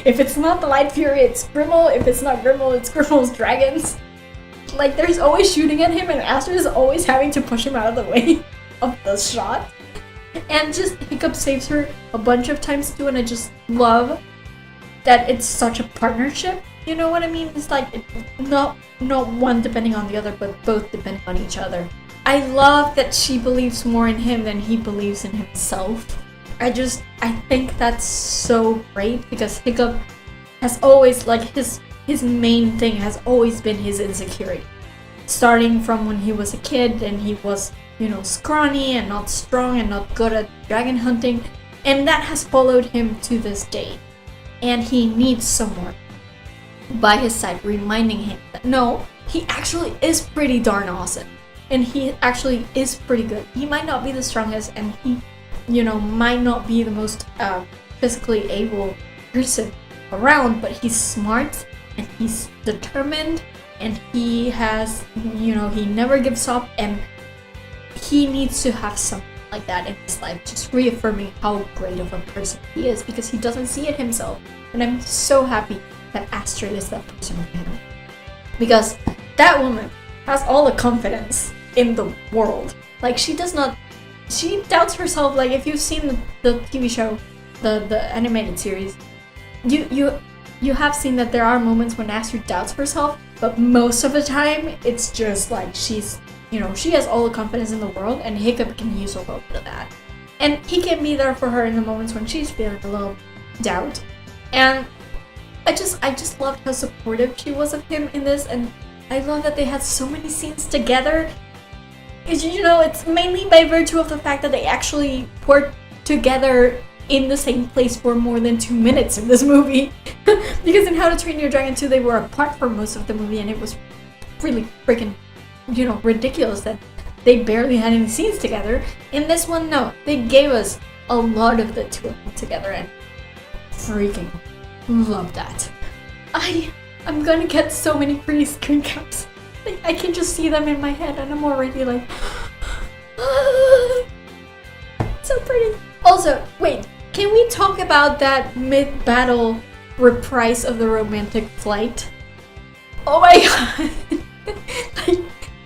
If it's not the Light Fury, it's Grimmel. If it's not Grimmel, it's Grimmel's dragons. Like, there's always shooting at him, and Astrid is always having to push him out of the way of the shot. And just Hiccup saves her a bunch of times too, and I just love that it's such a partnership. You know what I mean? It's like, not one depending on the other, but both depending on each other. I love that she believes more in him than he believes in himself. I think that's so great, because Hiccup has always, like, his main thing has always been his insecurity. Starting from when he was a kid and he was, you know, scrawny and not strong and not good at dragon hunting. And that has followed him to this day. And he needs someone by his side reminding him that no, he actually is pretty darn awesome. And he actually is pretty good. He might not be the strongest, and he, you know, might not be the most physically able person around, but he's smart and he's determined, and he has, you know, he never gives up, and he needs to have something like that in his life, just reaffirming how great of a person he is, because he doesn't see it himself. And I'm so happy that Astrid is that person for him, because that woman has all the confidence in the world. Like, she doubts herself. Like, if you've seen the TV show, the animated series, you have seen that there are moments when Astrid doubts herself, but most of the time it's just like she's, you know, she has all the confidence in the world, and Hiccup can use a little bit of that, and he can be there for her in the moments when she's feeling a little doubt. And I just loved how supportive she was of him in this, and I love that they had so many scenes together. You know, it's mainly by virtue of the fact that they actually were together in the same place for more than 2 minutes in this movie. Because in How to Train Your Dragon 2, they were apart for most of the movie, and it was really freaking, you know, ridiculous that they barely had any scenes together. In this one, no, they gave us a lot of the two of them together, and freaking love that. I'm gonna get so many free screen caps. Like, I can just see them in my head, and I'm already like, so pretty. Also, wait, can we talk about that mid-battle reprise of the romantic flight? Oh my god. Like,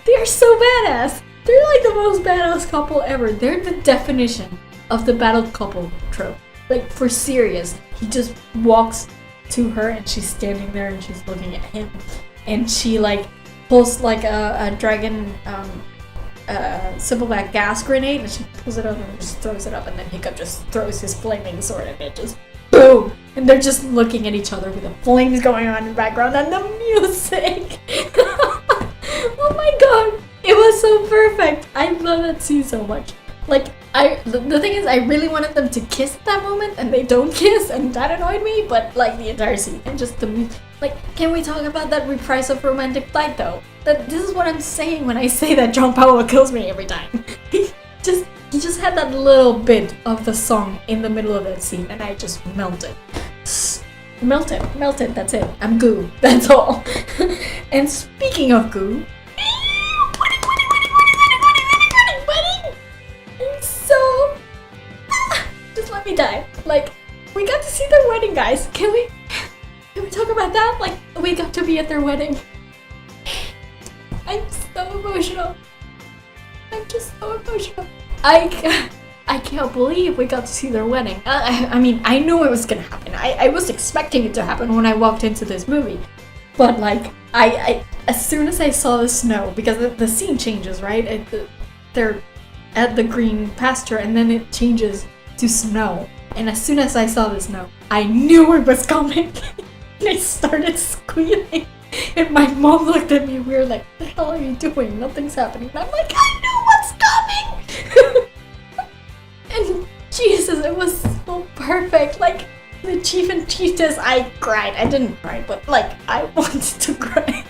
they're so badass. They're like the most badass couple ever. They're the definition of the battle couple trope. Like, for serious. He just walks to her and she's standing there and she's looking at him. And she, like, pulls like a dragon Simpleback gas grenade, and she pulls it up and just throws it up, and then Hiccup just throws his flaming sword, and it just boom, and they're just looking at each other with the flames going on in the background and the music. Oh my god, it was so perfect. I love that scene so much. Like, the thing is, I really wanted them to kiss at that moment, and they don't kiss, and that annoyed me. But like the entire scene and just the music. Like, can we talk about that reprise of Romantic Flight though? That this is what I'm saying when I say that John Powell kills me every time. He just had that little bit of the song in the middle of that scene, and I just melted. Melted, that's it. I'm goo, that's all. And speaking of goo, wedding! I'm so... just let me die. Like, we got to see their wedding, guys. Can we talk about that? Like, we got to be at their wedding. I'm so emotional. I'm just so emotional. I can't believe we got to see their wedding. I mean, I knew it was gonna happen. I was expecting it to happen when I walked into this movie. But like, I as soon as I saw the snow, because the scene changes, right? They're at the green pasture, and then it changes to snow. And as soon as I saw the snow, I knew it was coming. And I started squealing. And my mom looked at me weird, like, what the hell are you doing? Nothing's happening. And I'm like, I knew what's coming! And Jesus, it was so perfect. Like, the chief and chiefess, I cried. I didn't cry, but like, I wanted to cry.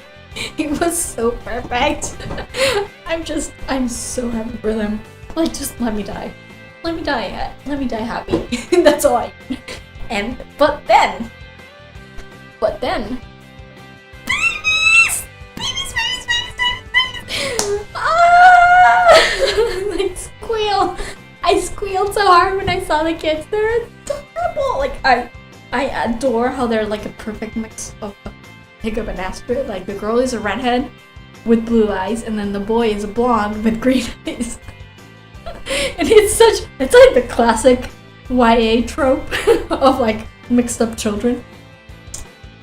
It was so perfect. I'm so happy for them. Like, just let me die. Let me die. Let me die happy. That's all I need. But then, like squeal. I squealed so hard when I saw the kids. They're adorable. Like, I adore how they're like a perfect mix of Hiccup and Astrid. Like, the girl is a redhead with blue eyes, and then the boy is a blonde with green eyes. And it's like the classic YA trope of like mixed up children.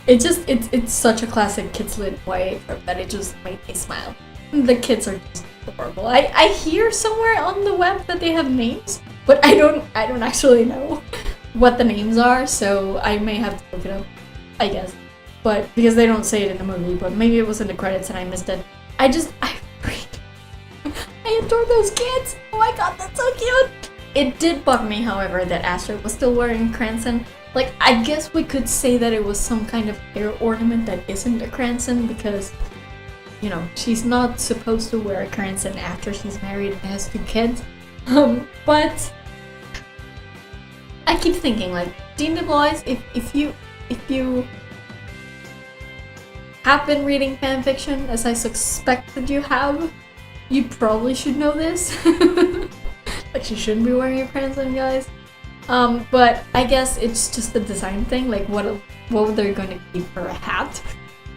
It's such a classic kids lit YA trope that it just made me smile. The kids are just adorable. I hear somewhere on the web that they have names, but I don't actually know what the names are, so I may have to look it up, I guess. But because they don't say it in the movie, but maybe it was in the credits and I missed it. I adore those kids. Oh my god, that's so cute. It did bug me, however, that Astrid was still wearing Cranston. Like, I guess we could say that it was some kind of hair ornament that isn't a Cranston, because, you know, she's not supposed to wear a Cranston after she's married and has 2 kids. But I keep thinking, like, Dean DeBlois, if you have been reading fanfiction, as I suspect that you have, you probably should know this. Like, she shouldn't be wearing a Cranston, guys. But I guess it's just a design thing. Like, what were they going to keep for a hat?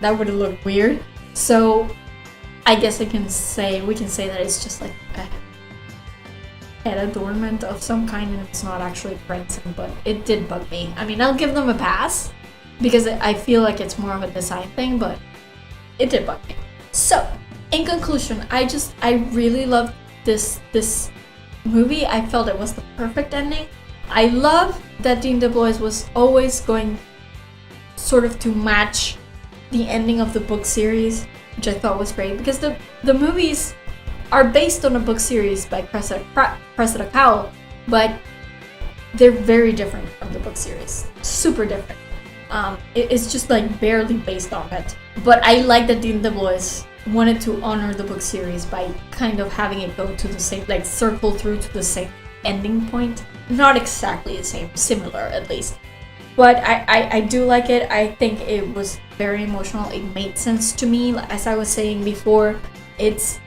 That would have looked weird. So I guess we can say that it's just like a head adornment of some kind, and it's not actually Cranston. But it did bug me. I mean, I'll give them a pass because I feel like it's more of a design thing, but it did bug me. So in conclusion, I really loved this movie. I felt it was the perfect ending. I love that Dean DeBlois was always going sort of to match the ending of the book series, which I thought was great, because the movies are based on a book series by Cressida Cowell, but they're very different from the book series. Super different. It's just like barely based on it. But I like that Dean DeBlois wanted to honor the book series by kind of having it go to the same, like, circle through to the same ending point. Not exactly the same, similar at least. But I do like it. I think it was very emotional. It made sense to me. As I was saying before, this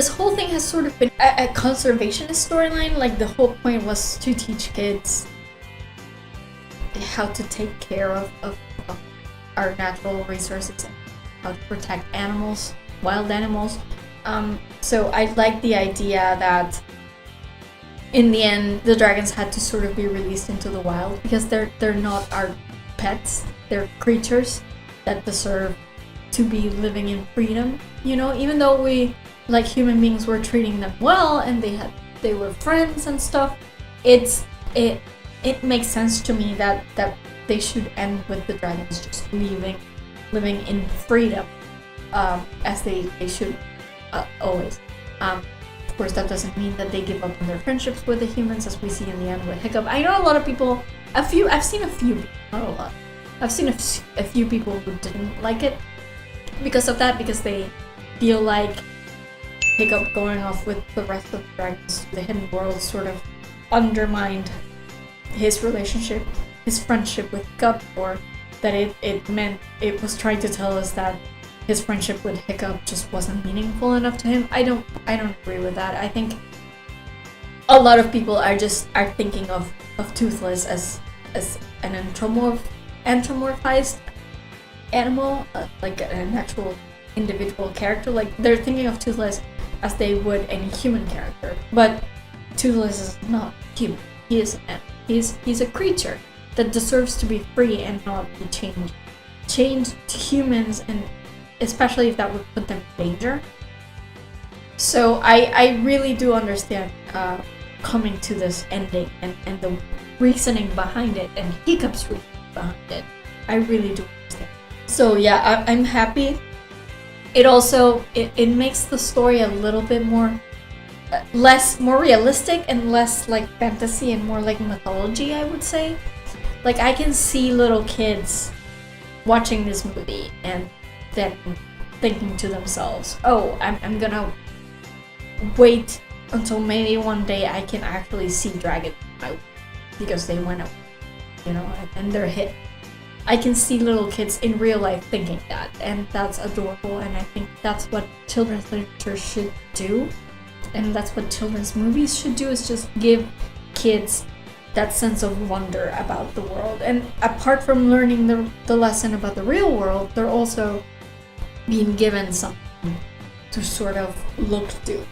whole thing has sort of been a conservationist storyline. Like, the whole point was to teach kids how to take care of our natural resources, how to protect animals, wild animals. So I like the idea that in the end the dragons had to sort of be released into the wild, because they're not our pets. They're creatures that deserve to be living in freedom. You know, even though we, like human beings, were treating them well and they were friends and stuff, it makes sense to me that they should end with the dragons just living in freedom, as they should always. Of course, that doesn't mean that they give up on their friendships with the humans, as we see in the end with Hiccup. I know a lot of people, I've seen a few, not a lot. I've seen a few people who didn't like it because of that, because they feel like Hiccup going off with the rest of the dragons to the hidden world sort of undermined his relationship, his friendship with Hiccup, or that it meant it was trying to tell us that his friendship with Hiccup just wasn't meaningful enough to him. I don't agree with that. I think a lot of people are thinking of Toothless as an anthropomorphized animal, like an actual individual character. Like, they're thinking of Toothless as they would any human character, but Toothless is not human. He is he's a creature that deserves to be free and not be chained to humans, and especially if that would put them in danger. So I really do understand coming to this ending and the reasoning behind it, and Hiccup's reasoning behind it. I really do understand. So yeah, I'm happy. It also it makes the story a little bit more realistic and less like fantasy and more like mythology, I would say. Like, I can see little kids watching this movie and then thinking to themselves, oh, I'm gonna wait until maybe one day I can actually see dragons because they went away, you know, and they're hit. I can see little kids in real life thinking that, and that's adorable, and I think that's what children's literature should do, and that's what children's movies should do, is just give kids that sense of wonder about the world. And apart from learning the lesson about the real world, they're also being given something to sort of look to,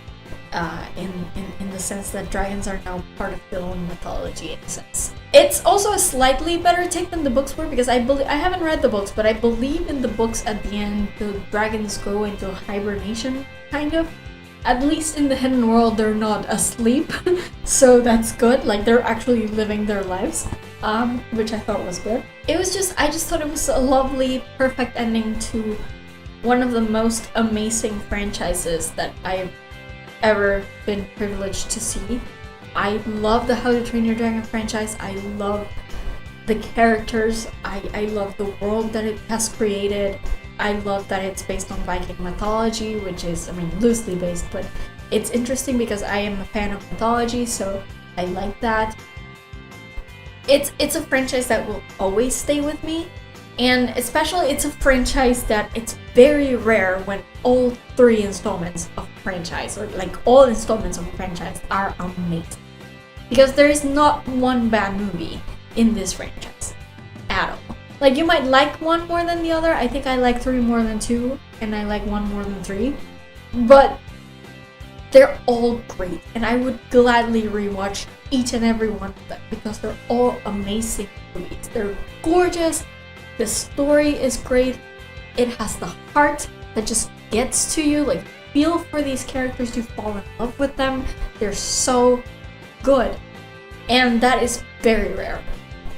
in the sense that dragons are now part of their own mythology, in a sense. It's also a slightly better take than the books were, because I haven't read the books, but I believe in the books at the end the dragons go into hibernation, kind of. At least in the hidden world, they're not asleep, so that's good. Like, they're actually living their lives, which I thought was good. I just thought it was a lovely, perfect ending to one of the most amazing franchises that I've ever been privileged to see. I love the How to Train Your Dragon franchise. I love the characters. I love the world that it has created. I love that it's based on Viking mythology, which is, loosely based, but it's interesting because I am a fan of mythology, so I like that. It's a franchise that will always stay with me, and especially it's a franchise that it's very rare when all 3 installments of a franchise, or like all installments of a franchise, are amazing. Because there is not one bad movie in this franchise at all. Like, you might like one more than the other. I think I like 3 more than 2, and I like 1 more than 3. But they're all great, and I would gladly rewatch each and every one of them because they're all amazing movies. They're gorgeous. The story is great. It has the heart that just gets to you. Like, feel for these characters, you fall in love with them. They're so good. And that is very rare.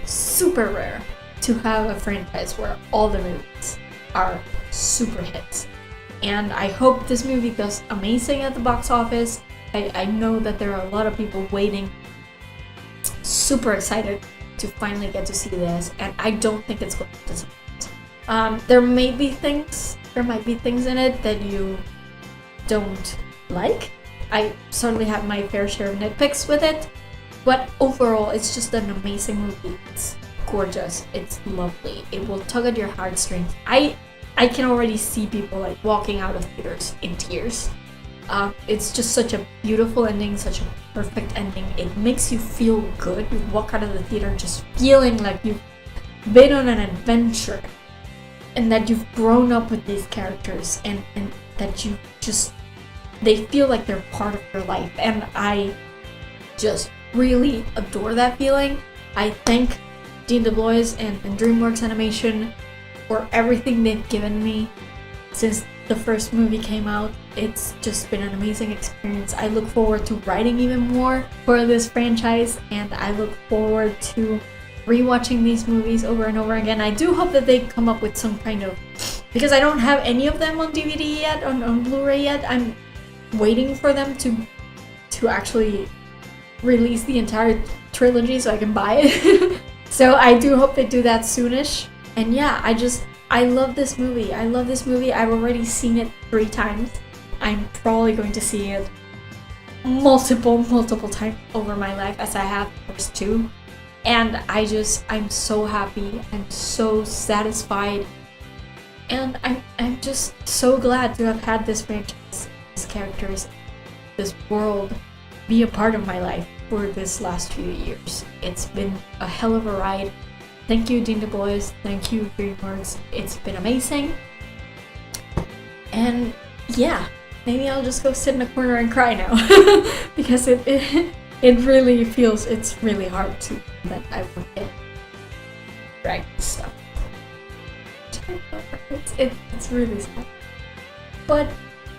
Super rare. To have a franchise where all the movies are super hits. And I hope this movie does amazing at the box office. I know that there are a lot of people waiting, super excited to finally get to see this, and I don't think it's going to disappoint. There might be things in it that you don't like. I certainly have my fair share of nitpicks with it, but overall it's just an amazing movie. It's gorgeous. It's lovely. It will tug at your heartstrings. I can already see people like walking out of theaters in tears. It's just such a beautiful ending, such a perfect ending. It makes you feel good. You walk out of the theater just feeling like you've been on an adventure, and that you've grown up with these characters, and that you just, they feel like they're part of your life. And I just really adore that feeling. I thank Dean DeBlois and DreamWorks Animation for everything they've given me since the first movie came out. It's just been an amazing experience. I look forward to writing even more for this franchise, and I look forward to rewatching these movies over and over again. I do hope that they come up with some kind of, because I don't have any of them on DVD yet, on Blu-ray yet. I'm waiting for them to actually release the entire trilogy so I can buy it. So I do hope they do that soonish. And yeah, I love this movie. I love this movie. I've already seen it 3 times. I'm probably going to see it multiple times over my life, as I have the first 2. And I'm so happy. I'm so satisfied. And I'm just so glad to have had this franchise, these characters, this world be a part of my life for this last few years. It's been a hell of a ride. Thank you, Dean Du Bois. Thank you, DreamWorks. It's been amazing. And yeah, maybe I'll just go sit in a corner and cry now. Because it really feels, it's really hard to that I won't get drag stuff. It's really sad. But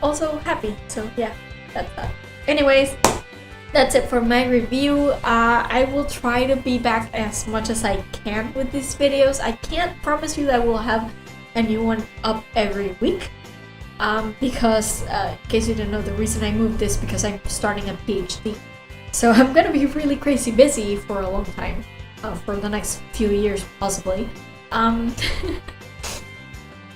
also happy. So yeah, that's that. Anyways, that's it for my review. I will try to be back as much as I can with these videos. I can't promise you that we'll have a new one up every week. Because, in case you didn't know, the reason I moved this because I'm starting a PhD. So I'm gonna be really crazy busy for a long time. For the next few years, possibly.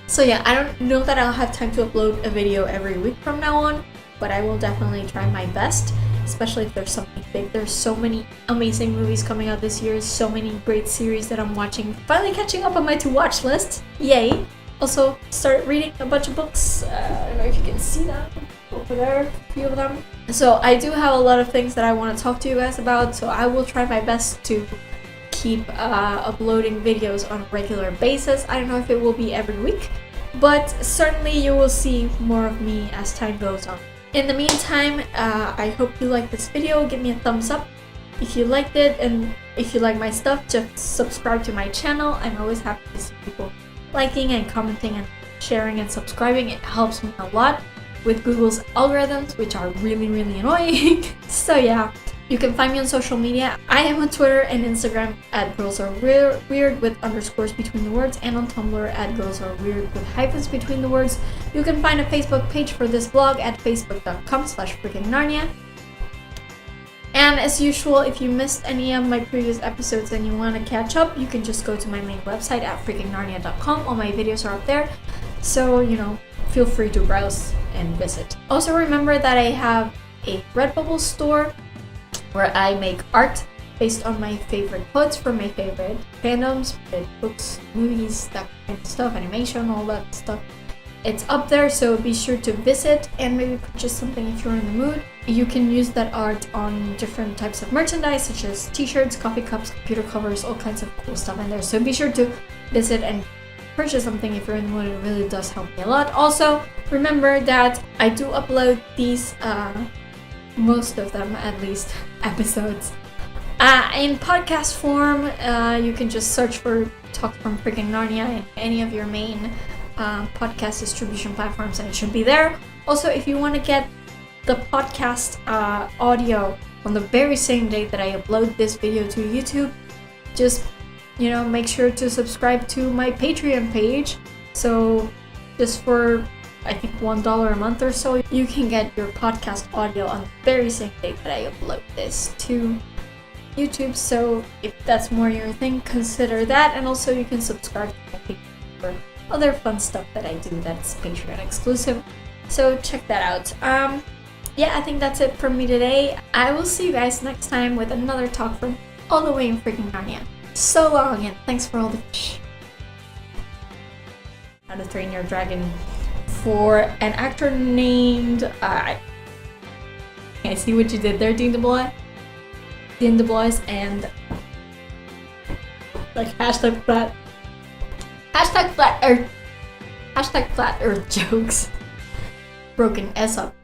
So yeah, I don't know that I'll have time to upload a video every week from now on. But I will definitely try my best. Especially if there's something big. There's so many amazing movies coming out this year, so many great series that I'm watching. Finally catching up on my to-watch list. Yay! Also, started reading a bunch of books. I don't know if you can see that over there, a few of them. So I do have a lot of things that I want to talk to you guys about, so I will try my best to keep uploading videos on a regular basis. I don't know if it will be every week, but certainly you will see more of me as time goes on. In the meantime, I hope you liked this video. Give me a thumbs up if you liked it, and if you like my stuff, just subscribe to my channel. I'm always happy to see people liking and commenting and sharing and subscribing. It helps me a lot with Google's algorithms, which are really annoying. So yeah, you can find me on social media. I am on Twitter and Instagram at girlsareweird with underscores between the words, and on Tumblr at girlsareweird with hyphens between the words. You can find a Facebook page for this blog at facebook.com/FreakingNarnia. And as usual, if you missed any of my previous episodes and you want to catch up, you can just go to my main website at FreakingNarnia.com. All my videos are up there, so feel free to browse and visit. Also remember that I have a Redbubble store where I make art based on my favorite quotes from my favorite fandoms, books, movies, that kind of stuff, animation, all that stuff. It's up there, so be sure to visit and maybe purchase something if you're in the mood. You can use that art on different types of merchandise, such as t-shirts, coffee cups, computer covers, all kinds of cool stuff in there. So be sure to visit and purchase something if you're in the mood. It really does help me a lot. Also, remember that I do upload these, most of them at least, episodes in podcast form. You can just search for Talk from Freaking Narnia in any of your main podcast distribution platforms and it should be there. Also, if you want to get the podcast audio on the very same day that I upload this video to YouTube, just make sure to subscribe to my Patreon page. So just for I think $1 a month or so, you can get your podcast audio on the very same day that I upload this to YouTube. So if that's more your thing, consider that. And also you can subscribe to my Patreon for other fun stuff that I do that's Patreon exclusive. So check that out. Yeah, I think that's it from me today. I will see you guys next time with another talk from all the way in freaking Narnia. So long, and thanks for all the fish. How to Train Your Dragon for an actor named I see what you did there, Dean Du Bois, and like hashtag flat earth jokes. Broken S up.